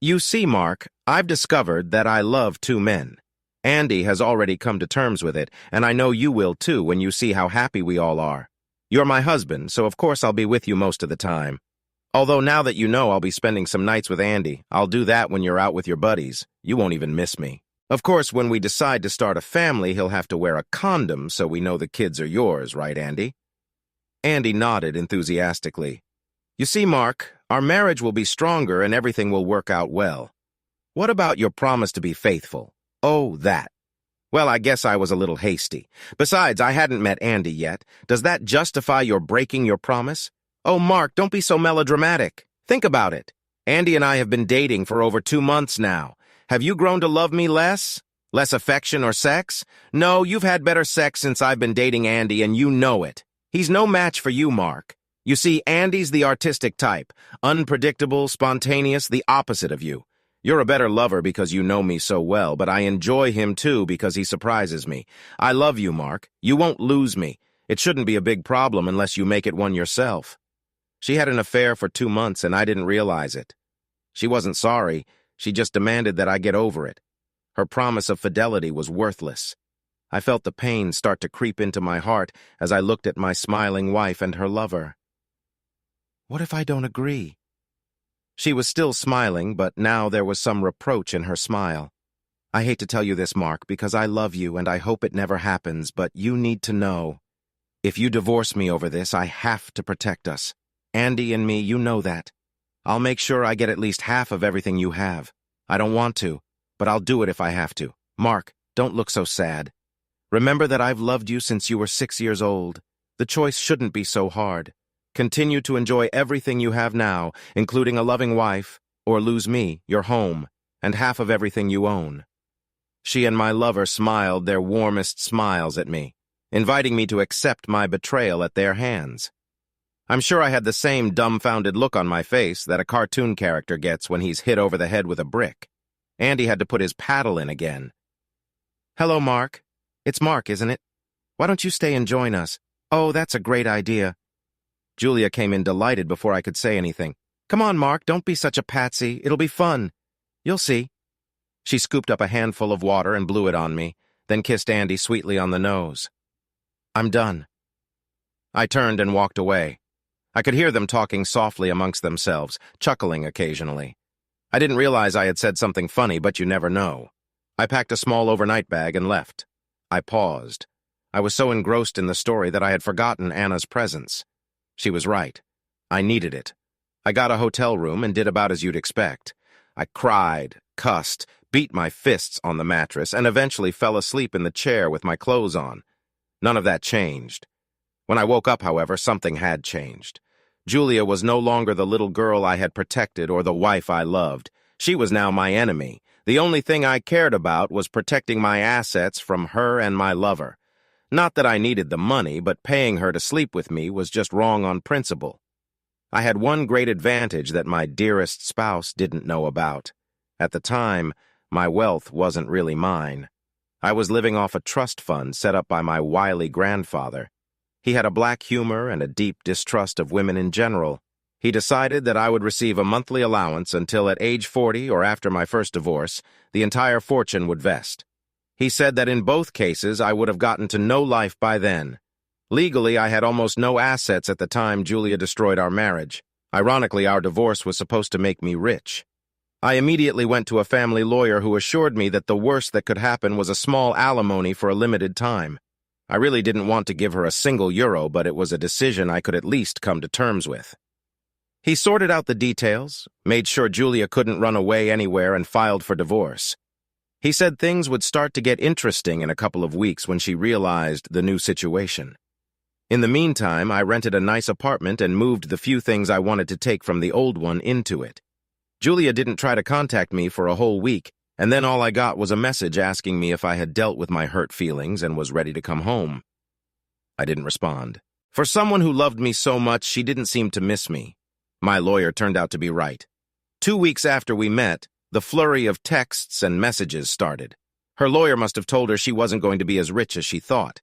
You see, Mark, I've discovered that I love two men. Andy has already come to terms with it, and I know you will too when you see how happy we all are. You're my husband, so of course I'll be with you most of the time. Although now that you know I'll be spending some nights with Andy, I'll do that when you're out with your buddies. You won't even miss me. Of course, when we decide to start a family, he'll have to wear a condom so we know the kids are yours, right, Andy? Andy nodded enthusiastically. You see, Mark, our marriage will be stronger and everything will work out well. What about your promise to be faithful? Oh, that. Well, I guess I was a little hasty. Besides, I hadn't met Andy yet. Does that justify your breaking your promise? Oh, Mark, don't be so melodramatic. Think about it. Andy and I have been dating for over 2 months now. Have you grown to love me less? Less affection or sex? No, you've had better sex since I've been dating Andy, and you know it. He's no match for you, Mark. You see, Andy's the artistic type. Unpredictable, spontaneous, the opposite of you. You're a better lover because you know me so well, but I enjoy him too because he surprises me. I love you, Mark. You won't lose me. It shouldn't be a big problem unless you make it one yourself. She had an affair for 2 months and I didn't realize it. She wasn't sorry. She just demanded that I get over it. Her promise of fidelity was worthless. I felt the pain start to creep into my heart as I looked at my smiling wife and her lover. What if I don't agree? She was still smiling, but now there was some reproach in her smile. I hate to tell you this, Mark, because I love you and I hope it never happens, but you need to know. If you divorce me over this, I have to protect us. Andy and me, you know that. I'll make sure I get at least half of everything you have. I don't want to, but I'll do it if I have to. Mark, don't look so sad. Remember that I've loved you since you were 6 years old. The choice shouldn't be so hard. Continue to enjoy everything you have now, including a loving wife, or lose me, your home, and half of everything you own. She and my lover smiled their warmest smiles at me, inviting me to accept my betrayal at their hands. I'm sure I had the same dumbfounded look on my face that a cartoon character gets when he's hit over the head with a brick. Andy had to put his paddle in again. Hello, Mark. It's Mark, isn't it? Why don't you stay and join us? Oh, that's a great idea. Julia came in delighted before I could say anything. Come on, Mark, don't be such a patsy. It'll be fun. You'll see. She scooped up a handful of water and blew it on me, then kissed Andy sweetly on the nose. I'm done. I turned and walked away. I could hear them talking softly amongst themselves, chuckling occasionally. I didn't realize I had said something funny, but you never know. I packed a small overnight bag and left. I paused. I was so engrossed in the story that I had forgotten Anna's presence. She was right. I needed it. I got a hotel room and did about as you'd expect. I cried, cussed, beat my fists on the mattress, and eventually fell asleep in the chair with my clothes on. None of that changed. When I woke up, however, something had changed. Julia was no longer the little girl I had protected or the wife I loved. She was now my enemy. The only thing I cared about was protecting my assets from her and my lover. Not that I needed the money, but paying her to sleep with me was just wrong on principle. I had one great advantage that my dearest spouse didn't know about. At the time, my wealth wasn't really mine. I was living off a trust fund set up by my wily grandfather. He had a black humor and a deep distrust of women in general. He decided that I would receive a monthly allowance until at age 40 or after my first divorce, the entire fortune would vest. He said that in both cases I would have gotten to know life by then. Legally, I had almost no assets at the time Julia destroyed our marriage. Ironically, our divorce was supposed to make me rich. I immediately went to a family lawyer who assured me that the worst that could happen was a small alimony for a limited time. I really didn't want to give her a single euro, but it was a decision I could at least come to terms with. He sorted out the details, made sure Julia couldn't run away anywhere, and filed for divorce. He said things would start to get interesting in a couple of weeks when she realized the new situation. In the meantime, I rented a nice apartment and moved the few things I wanted to take from the old one into it. Julia didn't try to contact me for a whole week, and then all I got was a message asking me if I had dealt with my hurt feelings and was ready to come home. I didn't respond. For someone who loved me so much, she didn't seem to miss me. My lawyer turned out to be right. 2 weeks after we met, the flurry of texts and messages started. Her lawyer must have told her she wasn't going to be as rich as she thought.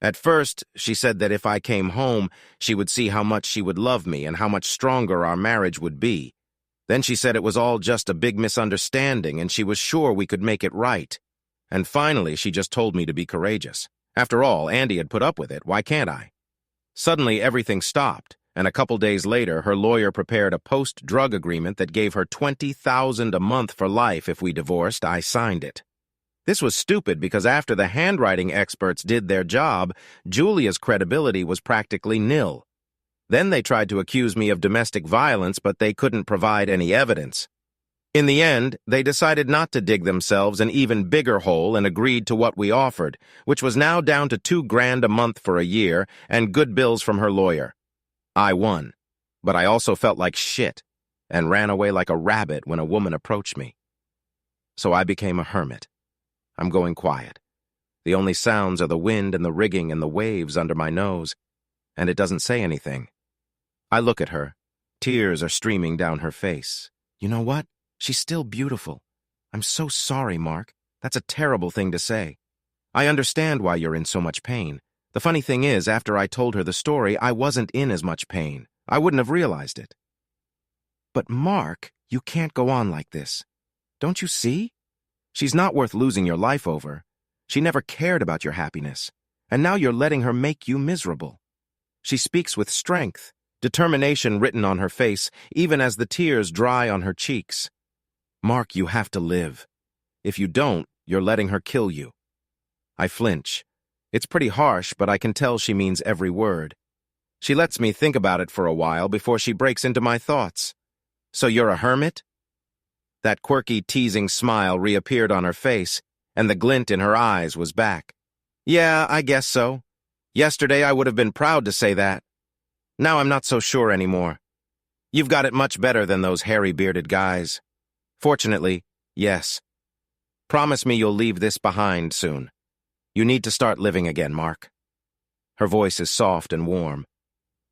At first, she said that if I came home, she would see how much she would love me and how much stronger our marriage would be. Then she said it was all just a big misunderstanding and she was sure we could make it right. And finally, she just told me to be courageous. After all, Andy had put up with it. Why can't I? Suddenly, everything stopped, and a couple days later, her lawyer prepared a post-drug agreement that gave her $20,000 a month for life if we divorced. I signed it. This was stupid because after the handwriting experts did their job, Julia's credibility was practically nil. Then they tried to accuse me of domestic violence, but they couldn't provide any evidence. In the end, they decided not to dig themselves an even bigger hole and agreed to what we offered, which was now down to $2,000 a month for a year and good bills from her lawyer. I won, but I also felt like shit and ran away like a rabbit when a woman approached me. So I became a hermit. I'm going quiet. The only sounds are the wind and the rigging and the waves under my nose, and it doesn't say anything. I look at her. Tears are streaming down her face. You know what? She's still beautiful. I'm so sorry, Mark. That's a terrible thing to say. I understand why you're in so much pain. The funny thing is, after I told her the story, I wasn't in as much pain. I wouldn't have realized it. But Mark, you can't go on like this. Don't you see? She's not worth losing your life over. She never cared about your happiness. And now you're letting her make you miserable. She speaks with strength, determination written on her face, even as the tears dry on her cheeks. Mark, you have to live. If you don't, you're letting her kill you. I flinch. It's pretty harsh, but I can tell she means every word. She lets me think about it for a while before she breaks into my thoughts. So you're a hermit? That quirky, teasing smile reappeared on her face, and the glint in her eyes was back. Yeah, I guess so. Yesterday I would have been proud to say that. Now I'm not so sure anymore. You've got it much better than those hairy-bearded guys. Fortunately, yes. Promise me you'll leave this behind soon. You need to start living again, Mark. Her voice is soft and warm.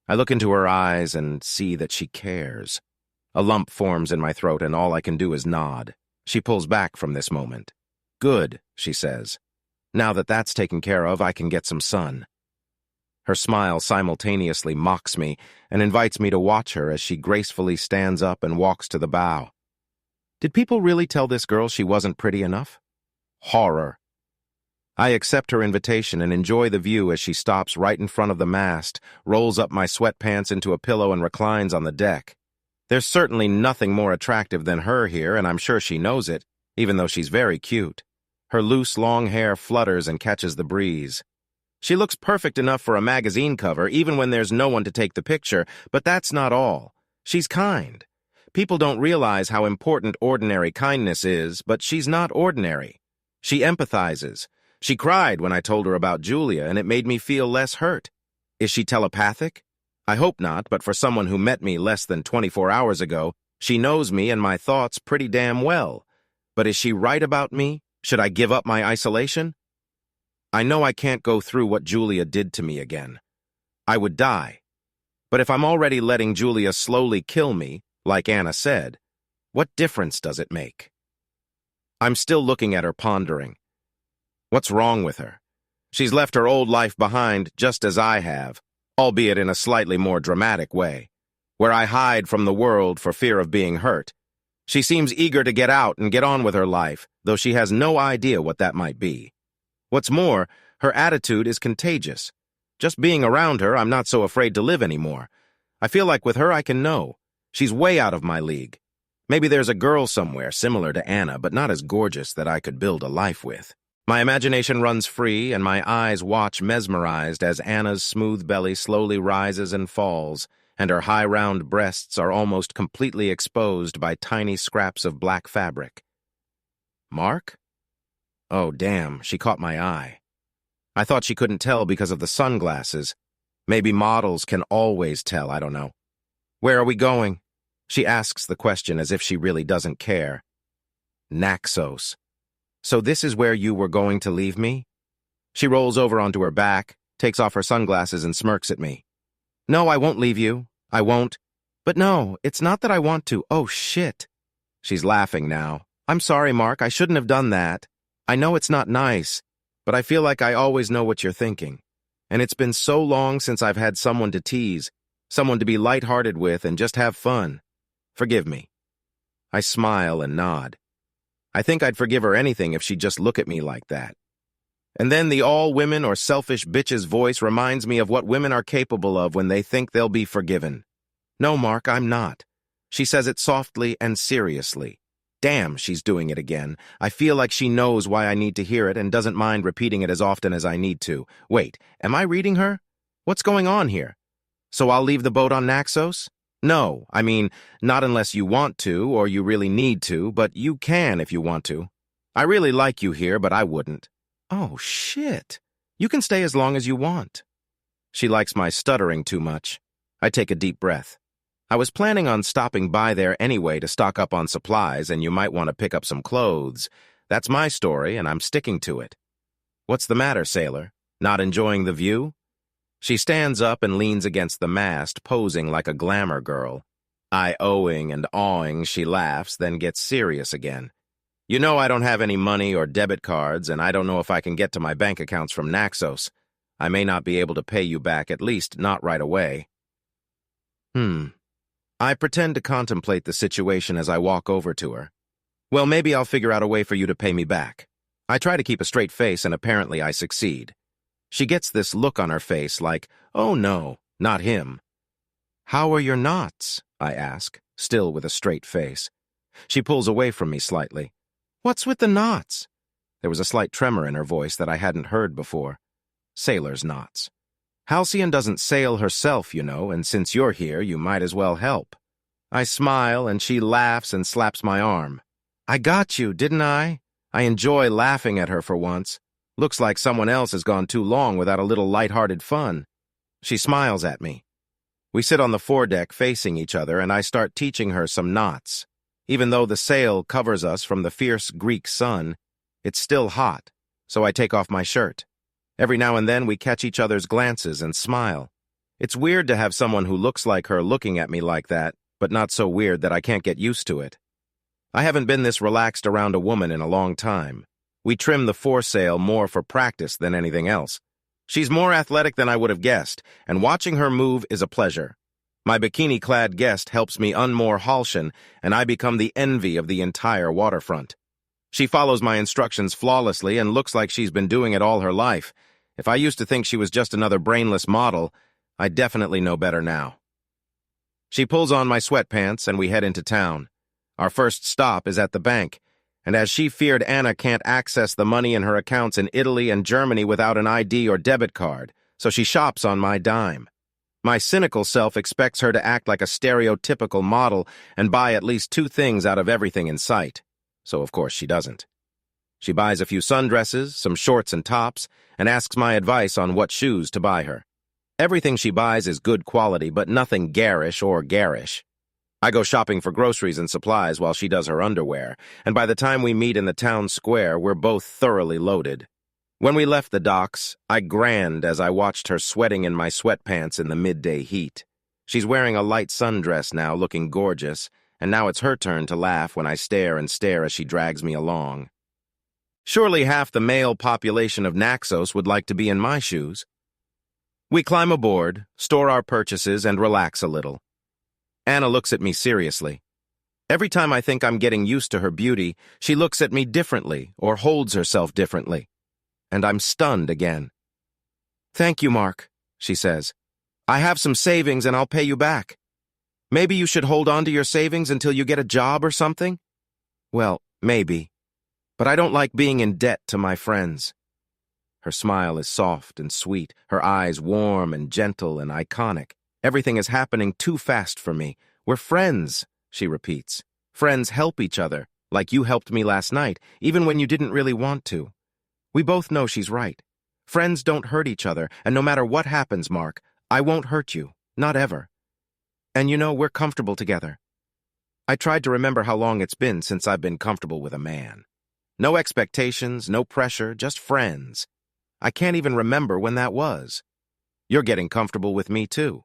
I look into her eyes and see that she cares. A lump forms in my throat and all I can do is nod. She pulls back from this moment. Good, she says. Now that that's taken care of, I can get some sun. Her smile simultaneously mocks me and invites me to watch her as she gracefully stands up and walks to the bow. Did people really tell this girl she wasn't pretty enough? Horror. I accept her invitation and enjoy the view as she stops right in front of the mast, rolls up my sweatpants into a pillow and reclines on the deck. There's certainly nothing more attractive than her here, and I'm sure she knows it, even though she's very cute. Her loose, long hair flutters and catches the breeze. She looks perfect enough for a magazine cover, even when there's no one to take the picture, but that's not all. She's kind. People don't realize how important ordinary kindness is, but she's not ordinary. She empathizes. She cried when I told her about Julia, and it made me feel less hurt. Is she telepathic? I hope not, but for someone who met me less than 24 hours ago, she knows me and my thoughts pretty damn well. But is she right about me? Should I give up my isolation? I know I can't go through what Julia did to me again. I would die. But if I'm already letting Julia slowly kill me, like Anna said, what difference does it make? I'm still looking at her, pondering. What's wrong with her? She's left her old life behind just as I have, albeit in a slightly more dramatic way, where I hide from the world for fear of being hurt. She seems eager to get out and get on with her life, though she has no idea what that might be. What's more, her attitude is contagious. Just being around her, I'm not so afraid to live anymore. I feel like with her I can know. She's way out of my league. Maybe there's a girl somewhere similar to Anna, but not as gorgeous that I could build a life with. My imagination runs free, and my eyes watch mesmerized as Anna's smooth belly slowly rises and falls, and her high round breasts are almost completely exposed by tiny scraps of black fabric. Mark? Oh, damn, she caught my eye. I thought she couldn't tell because of the sunglasses. Maybe models can always tell, I don't know. Where are we going? She asks the question as if she really doesn't care. Naxos. So this is where you were going to leave me? She rolls over onto her back, takes off her sunglasses and smirks at me. No, I won't leave you. I won't. But no, it's not that I want to. Oh, shit. She's laughing now. I'm sorry, Mark. I shouldn't have done that. I know it's not nice, but I feel like I always know what you're thinking. And it's been so long since I've had someone to tease, someone to be lighthearted with and just have fun. Forgive me. I smile and nod. I think I'd forgive her anything if she'd just look at me like that. And then the all-women or selfish bitch's voice reminds me of what women are capable of when they think they'll be forgiven. No, Mark, I'm not. She says it softly and seriously. Damn, she's doing it again. I feel like she knows why I need to hear it and doesn't mind repeating it as often as I need to. Wait, am I reading her? What's going on here? So I'll leave the boat on Naxos? No, I mean, not unless you want to or you really need to, but you can if you want to. I really like you here, but I wouldn't. Oh, shit. You can stay as long as you want. She likes my stuttering too much. I take a deep breath. I was planning on stopping by there anyway to stock up on supplies, and you might want to pick up some clothes. That's my story, and I'm sticking to it. What's the matter, sailor? Not enjoying the view? She stands up and leans against the mast, posing like a glamour girl. I-ohing and awing, she laughs, then gets serious again. You know I don't have any money or debit cards, and I don't know if I can get to my bank accounts from Naxos. I may not be able to pay you back, at least not right away. I pretend to contemplate the situation as I walk over to her. Well, maybe I'll figure out a way for you to pay me back. I try to keep a straight face, and apparently I succeed. She gets this look on her face like, oh no, not him. How are your knots? I ask, still with a straight face. She pulls away from me slightly. What's with the knots? There was a slight tremor in her voice that I hadn't heard before. Sailor's knots. Halcyon doesn't sail herself, you know, and since you're here, you might as well help. I smile, and she laughs and slaps my arm. I got you, didn't I? I enjoy laughing at her for once. Looks like someone else has gone too long without a little light-hearted fun. She smiles at me. We sit on the foredeck facing each other, and I start teaching her some knots. Even though the sail covers us from the fierce Greek sun, it's still hot, so I take off my shirt. Every now and then we catch each other's glances and smile. It's weird to have someone who looks like her looking at me like that, but not so weird that I can't get used to it. I haven't been this relaxed around a woman in a long time. We trim the foresail more for practice than anything else. She's more athletic than I would have guessed, and watching her move is a pleasure. My bikini-clad guest helps me unmoor Halcyon, and I become the envy of the entire waterfront. She follows my instructions flawlessly and looks like she's been doing it all her life. If I used to think she was just another brainless model, I definitely know better now. She pulls on my sweatpants and we head into town. Our first stop is at the bank, and as she feared Anna can't access the money in her accounts in Italy and Germany without an ID or debit card, so she shops on my dime. My cynical self expects her to act like a stereotypical model and buy at least 2 things out of everything in sight. So of course she doesn't. She buys a few sundresses, some shorts and tops, and asks my advice on what shoes to buy her. Everything she buys is good quality, but nothing garish or garish. I go shopping for groceries and supplies while she does her underwear, and by the time we meet in the town square, we're both thoroughly loaded. When we left the docks, I grinned as I watched her sweating in my sweatpants in the midday heat. She's wearing a light sundress now, looking gorgeous, and now it's her turn to laugh when I stare and stare as she drags me along. Surely half the male population of Naxos would like to be in my shoes. We climb aboard, store our purchases, and relax a little. Anna looks at me seriously. Every time I think I'm getting used to her beauty, she looks at me differently or holds herself differently. And I'm stunned again. Thank you, Mark, she says. I have some savings and I'll pay you back. Maybe you should hold on to your savings until you get a job or something? Well, maybe. But I don't like being in debt to my friends. Her smile is soft and sweet, her eyes warm and gentle and iconic. Everything is happening too fast for me. We're friends, she repeats. Friends help each other, like you helped me last night, even when you didn't really want to. We both know she's right. Friends don't hurt each other, and no matter what happens, Mark, I won't hurt you, not ever. And you know, we're comfortable together. I tried to remember how long it's been since I've been comfortable with a man. No expectations, no pressure, just friends. I can't even remember when that was. You're getting comfortable with me, too.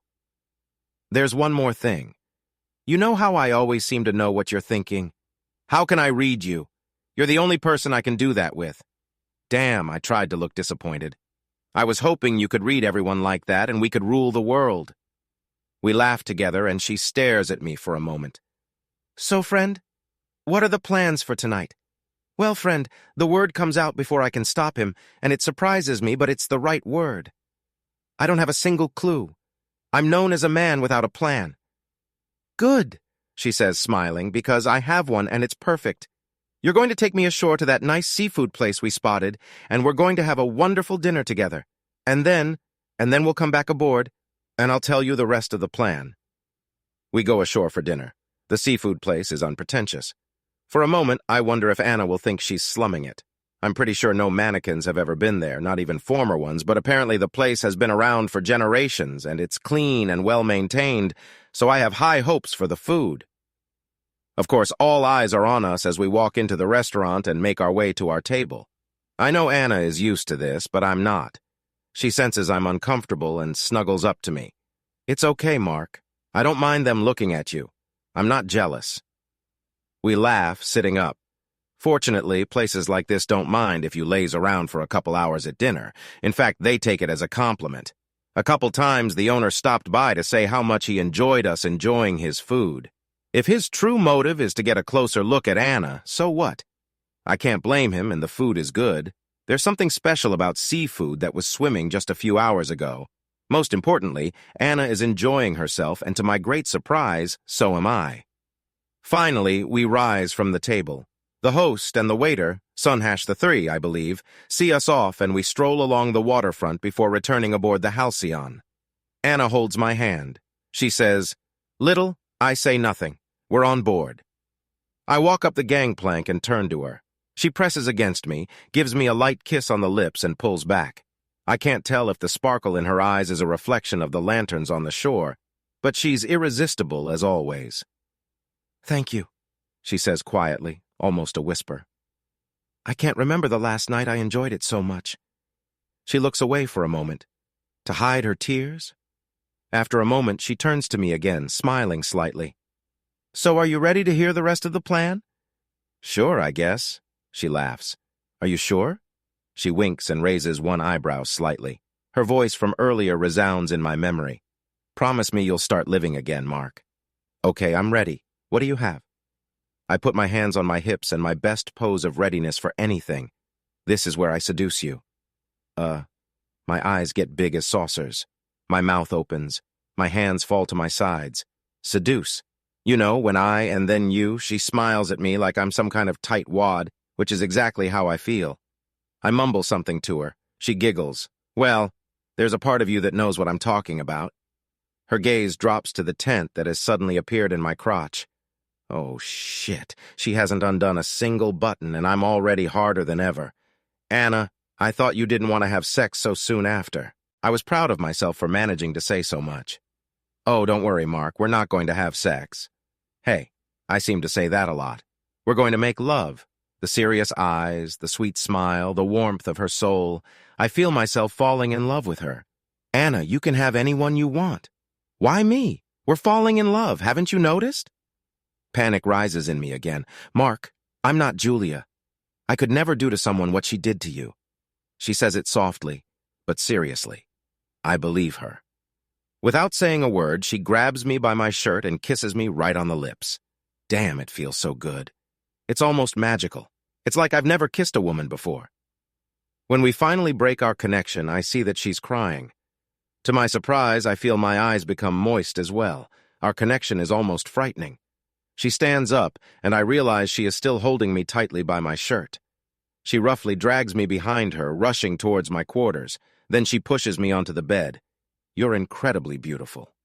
There's one more thing. You know how I always seem to know what you're thinking? How can I read you? You're the only person I can do that with. Damn, I tried to look disappointed. I was hoping you could read everyone like that and we could rule the world. We laugh together and she stares at me for a moment. So, friend, What are the plans for tonight? Well, friend, the word comes out before I can stop him, and it surprises me, but it's the right word. I don't have a single clue. I'm known as a man without a plan. Good, she says, smiling, because I have one and it's perfect. You're going to take me ashore to that nice seafood place we spotted, and we're going to have a wonderful dinner together. And then we'll come back aboard, and I'll tell you the rest of the plan. We go ashore for dinner. The seafood place is unpretentious. For a moment, I wonder if Anna will think she's slumming it. I'm pretty sure no mannequins have ever been there, not even former ones, but apparently the place has been around for generations, and it's clean and well-maintained, so I have high hopes for the food. Of course, all eyes are on us as we walk into the restaurant and make our way to our table. I know Anna is used to this, but I'm not. She senses I'm uncomfortable and snuggles up to me. It's okay, Mark. I don't mind them looking at you. I'm not jealous. We laugh, sitting up. Fortunately, places like this don't mind if you laze around for a couple hours at dinner. In fact, they take it as a compliment. A couple times, the owner stopped by to say how much he enjoyed us enjoying his food. If his true motive is to get a closer look at Anna, so what? I can't blame him, and the food is good. There's something special about seafood that was swimming just a few hours ago. Most importantly, Anna is enjoying herself, and to my great surprise, so am I. Finally, we rise from the table. The host and the waiter, Sunhash III, I believe, see us off, and we stroll along the waterfront before returning aboard the Halcyon. Anna holds my hand. She says, "Little, I say nothing. We're on board." I walk up the gangplank and turn to her. She presses against me, gives me a light kiss on the lips, and pulls back. I can't tell if the sparkle in her eyes is a reflection of the lanterns on the shore, but she's irresistible as always. "Thank you," she says quietly, almost a whisper. "I can't remember the last night I enjoyed it so much." She looks away for a moment, to hide her tears. After a moment, she turns to me again, smiling slightly. "So are you ready to hear the rest of the plan?" "Sure, I guess," she laughs. "Are you sure?" She winks and raises one eyebrow slightly. Her voice from earlier resounds in my memory. "Promise me you'll start living again, Mark." "Okay, I'm ready. What do you have?" I put my hands on my hips in my best pose of readiness for anything. This is where I seduce you. My eyes get big as saucers. My mouth opens. My hands fall to my sides. Seduce. You know, when I and then you, she smiles at me like I'm some kind of tight wad, which is exactly how I feel. I mumble something to her. She giggles. "Well, there's a part of you that knows what I'm talking about." Her gaze drops to the tent that has suddenly appeared in my crotch. Oh, shit. She hasn't undone a single button, and I'm already harder than ever. "Anna, I thought you didn't want to have sex so soon after." I was proud of myself for managing to say so much. "Oh, don't worry, Mark. We're not going to have sex." Hey, I seem to say that a lot. We're going to make love. The serious eyes, the sweet smile, the warmth of her soul. I feel myself falling in love with her. "Anna, you can have anyone you want." "Why me? We're falling in love. Haven't you noticed?" Panic rises in me again. "Mark, I'm not Julia. I could never do to someone what she did to you." She says it softly, but seriously. I believe her. Without saying a word, she grabs me by my shirt and kisses me right on the lips. Damn, it feels so good. It's almost magical. It's like I've never kissed a woman before. When we finally break our connection, I see that she's crying. To my surprise, I feel my eyes become moist as well. Our connection is almost frightening. She stands up, and I realize she is still holding me tightly by my shirt. She roughly drags me behind her, rushing towards my quarters. Then she pushes me onto the bed. "You're incredibly beautiful."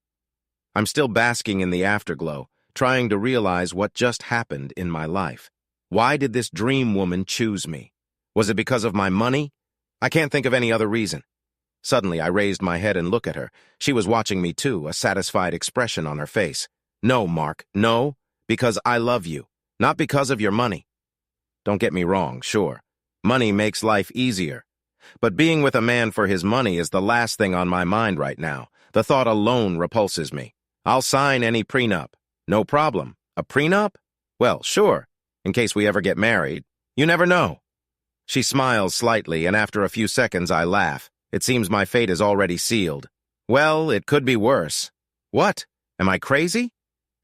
I'm still basking in the afterglow, trying to realize what just happened in my life. Why did this dream woman choose me? Was it because of my money? I can't think of any other reason. Suddenly, I raised my head and looked at her. She was watching me too, a satisfied expression on her face. "No, Mark, no, because I love you, not because of your money." Don't get me wrong, sure. Money makes life easier. But being with a man for his money is the last thing on my mind right now. The thought alone repulses me. I'll sign any prenup. No problem. A prenup? Well, sure, in case we ever get married. You never know. She smiles slightly, and after a few seconds I laugh. It seems my fate is already sealed. Well, it could be worse. What? Am I crazy?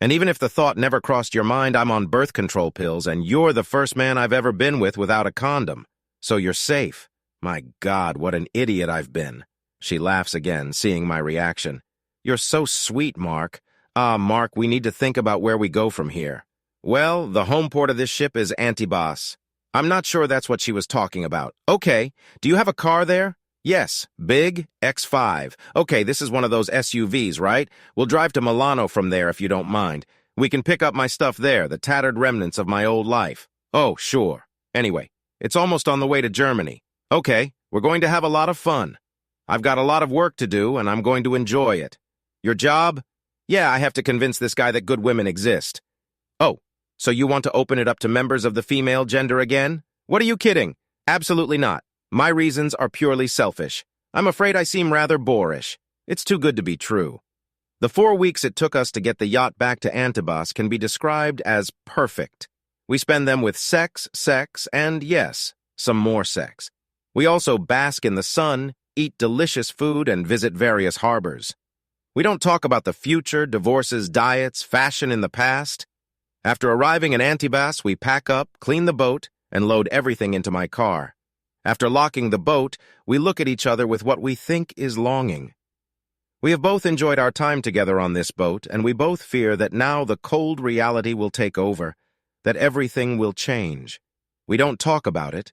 And even if the thought never crossed your mind, I'm on birth control pills, and you're the first man I've ever been with without a condom. So you're safe. My God, what an idiot I've been. She laughs again, seeing my reaction. You're so sweet, Mark. Mark, we need to think about where we go from here. Well, the home port of this ship is Antibas. I'm not sure that's what she was talking about. Okay, do you have a car there? Yes, big X5. Okay, this is one of those SUVs, right? We'll drive to Milano from there if you don't mind. We can pick up my stuff there, the tattered remnants of my old life. Oh, sure. Anyway, it's almost on the way to Germany. Okay, we're going to have a lot of fun. I've got a lot of work to do, and I'm going to enjoy it. Your job? Yeah, I have to convince this guy that good women exist. Oh, so you want to open it up to members of the female gender again? What are you kidding? Absolutely not. My reasons are purely selfish. I'm afraid I seem rather boorish. It's too good to be true. The 4 weeks it took us to get the yacht back to Antibas can be described as perfect. We spend them with sex, and yes, some more sex. We also bask in the sun, eat delicious food, and visit various harbors. We don't talk about the future, divorces, diets, fashion in the past. After arriving in Antibas, we pack up, clean the boat, and load everything into my car. After locking the boat, we look at each other with what we think is longing. We have both enjoyed our time together on this boat, and we both fear that now the cold reality will take over, that everything will change. We don't talk about it,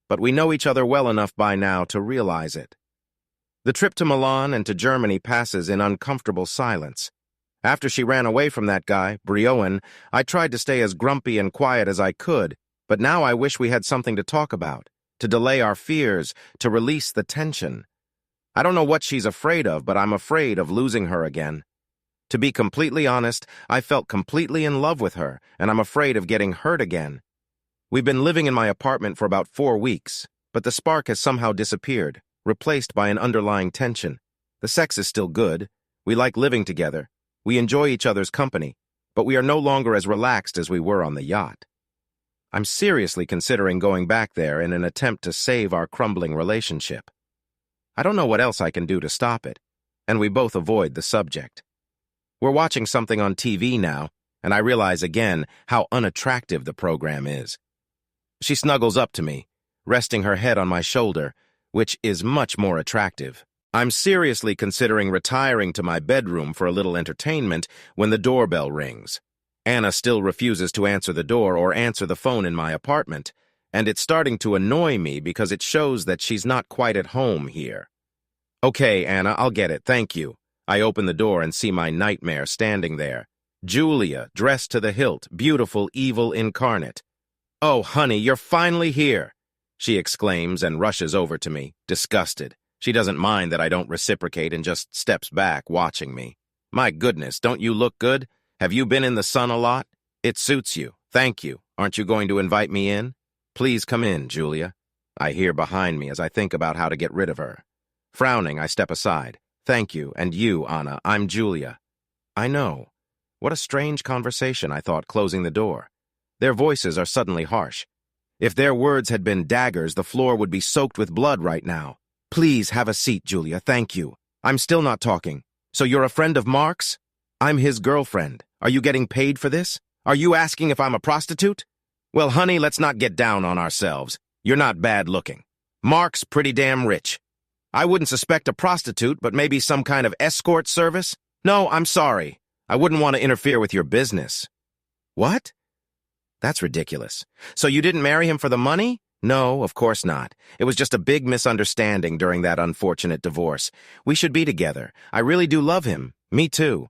but we know each other well enough by now to realize it. The trip to Milan and to Germany passes in uncomfortable silence. After she ran away from that guy, Brioan, I tried to stay as grumpy and quiet as I could, but now I wish we had something to talk about, to delay our fears, to release the tension. I don't know what she's afraid of, but I'm afraid of losing her again. To be completely honest, I felt completely in love with her, and I'm afraid of getting hurt again. We've been living in my apartment for about 4 weeks, but the spark has somehow disappeared, replaced by an underlying tension. The sex is still good. We like living together. We enjoy each other's company, but we are no longer as relaxed as we were on the yacht. I'm seriously considering going back there in an attempt to save our crumbling relationship. I don't know what else I can do to stop it, and we both avoid the subject. We're watching something on TV now, and I realize again how unattractive the program is. She snuggles up to me, resting her head on my shoulder, which is much more attractive. I'm seriously considering retiring to my bedroom for a little entertainment when the doorbell rings. Anna still refuses to answer the door or answer the phone in my apartment, and it's starting to annoy me because it shows that she's not quite at home here. Okay, Anna, I'll get it, thank you. I open the door and see my nightmare standing there. Julia, dressed to the hilt, beautiful evil incarnate. Oh, honey, you're finally here, she exclaims and rushes over to me, disgusted. She doesn't mind that I don't reciprocate and just steps back, watching me. My goodness, don't you look good? Have you been in the sun a lot? It suits you. Thank you. Aren't you going to invite me in? Please come in, Julia. I hear behind me as I think about how to get rid of her. Frowning, I step aside. Thank you, and you, Anna. I'm Julia. I know. What a strange conversation, I thought, closing the door. Their voices are suddenly harsh. If their words had been daggers, the floor would be soaked with blood right now. Please have a seat, Julia. Thank you. I'm still not talking. So you're a friend of Mark's? I'm his girlfriend. Are you getting paid for this? Are you asking if I'm a prostitute? Well, honey, let's not get down on ourselves. You're not bad looking. Mark's pretty damn rich. I wouldn't suspect a prostitute, but maybe some kind of escort service? No, I'm sorry. I wouldn't want to interfere with your business. What? That's ridiculous. So you didn't marry him for the money? No, of course not. It was just a big misunderstanding during that unfortunate divorce. We should be together. I really do love him. Me too.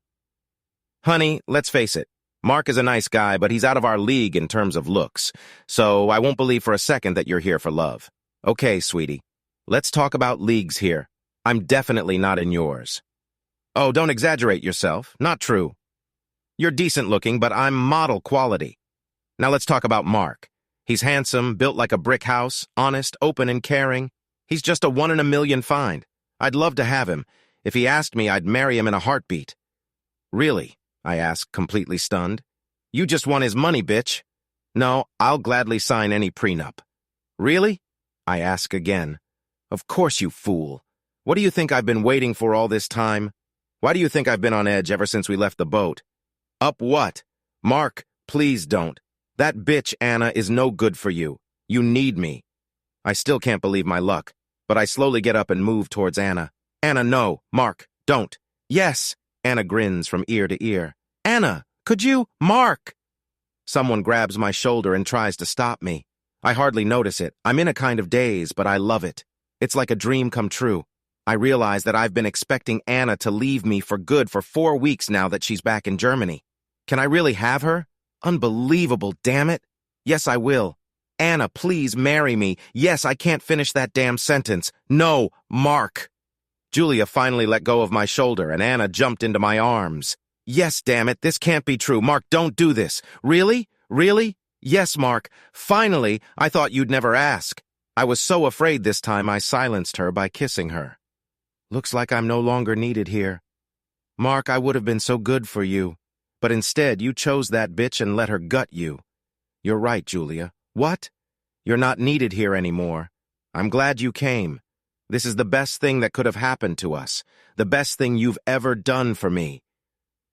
Honey, let's face it. Mark is a nice guy, but he's out of our league in terms of looks. So I won't believe for a second that you're here for love. Okay, sweetie. Let's talk about leagues here. I'm definitely not in yours. Oh, don't exaggerate yourself. Not true. You're decent looking, but I'm model quality. Now let's talk about Mark. He's handsome, built like a brick house, honest, open, and caring. He's just a 1 in a million find. I'd love to have him. If he asked me, I'd marry him in a heartbeat. Really? I asked, completely stunned. You just want his money, bitch. No, I'll gladly sign any prenup. Really? I ask again. Of course, you fool. What do you think I've been waiting for all this time? Why do you think I've been on edge ever since we left the boat? Up what? Mark, please don't. That bitch Anna is no good for you. You need me. I still can't believe my luck, but I slowly get up and move towards Anna. Anna, no. Mark, don't. Yes. Anna grins from ear to ear. Anna, could you? Mark! Someone grabs my shoulder and tries to stop me. I hardly notice it. I'm in a kind of daze, but I love it. It's like a dream come true. I realize that I've been expecting Anna to leave me for good for 4 weeks now that she's back in Germany. Can I really have her? Unbelievable, damn it. Yes, I will. Anna, please marry me. Yes, I can't finish that damn sentence. No, Mark. Julia finally let go of my shoulder, and Anna jumped into my arms. Yes, damn it, this can't be true. Mark, don't do this. Really? Really? Yes, Mark. Finally, I thought you'd never ask. I was so afraid this time I silenced her by kissing her. Looks like I'm no longer needed here. Mark, I would have been so good for you. But instead, you chose that bitch and let her gut you. You're right, Julia. What? You're not needed here anymore. I'm glad you came. This is the best thing that could have happened to us. The best thing you've ever done for me.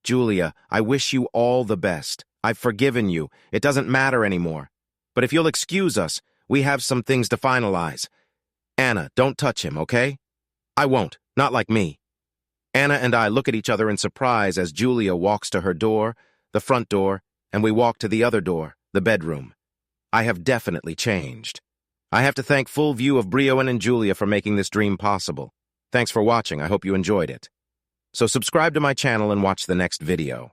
Julia, I wish you all the best. I've forgiven you. It doesn't matter anymore. But if you'll excuse us, we have some things to finalize. Anna, don't touch him, okay? I won't. Not like me. Anna and I look at each other in surprise as Julia walks to her door, the front door, and we walk to the other door, the bedroom. I have definitely changed. I have to thank Full View of Brioan and Julia for making this dream possible. Thanks for watching. I hope you enjoyed it. So subscribe to my channel and watch the next video.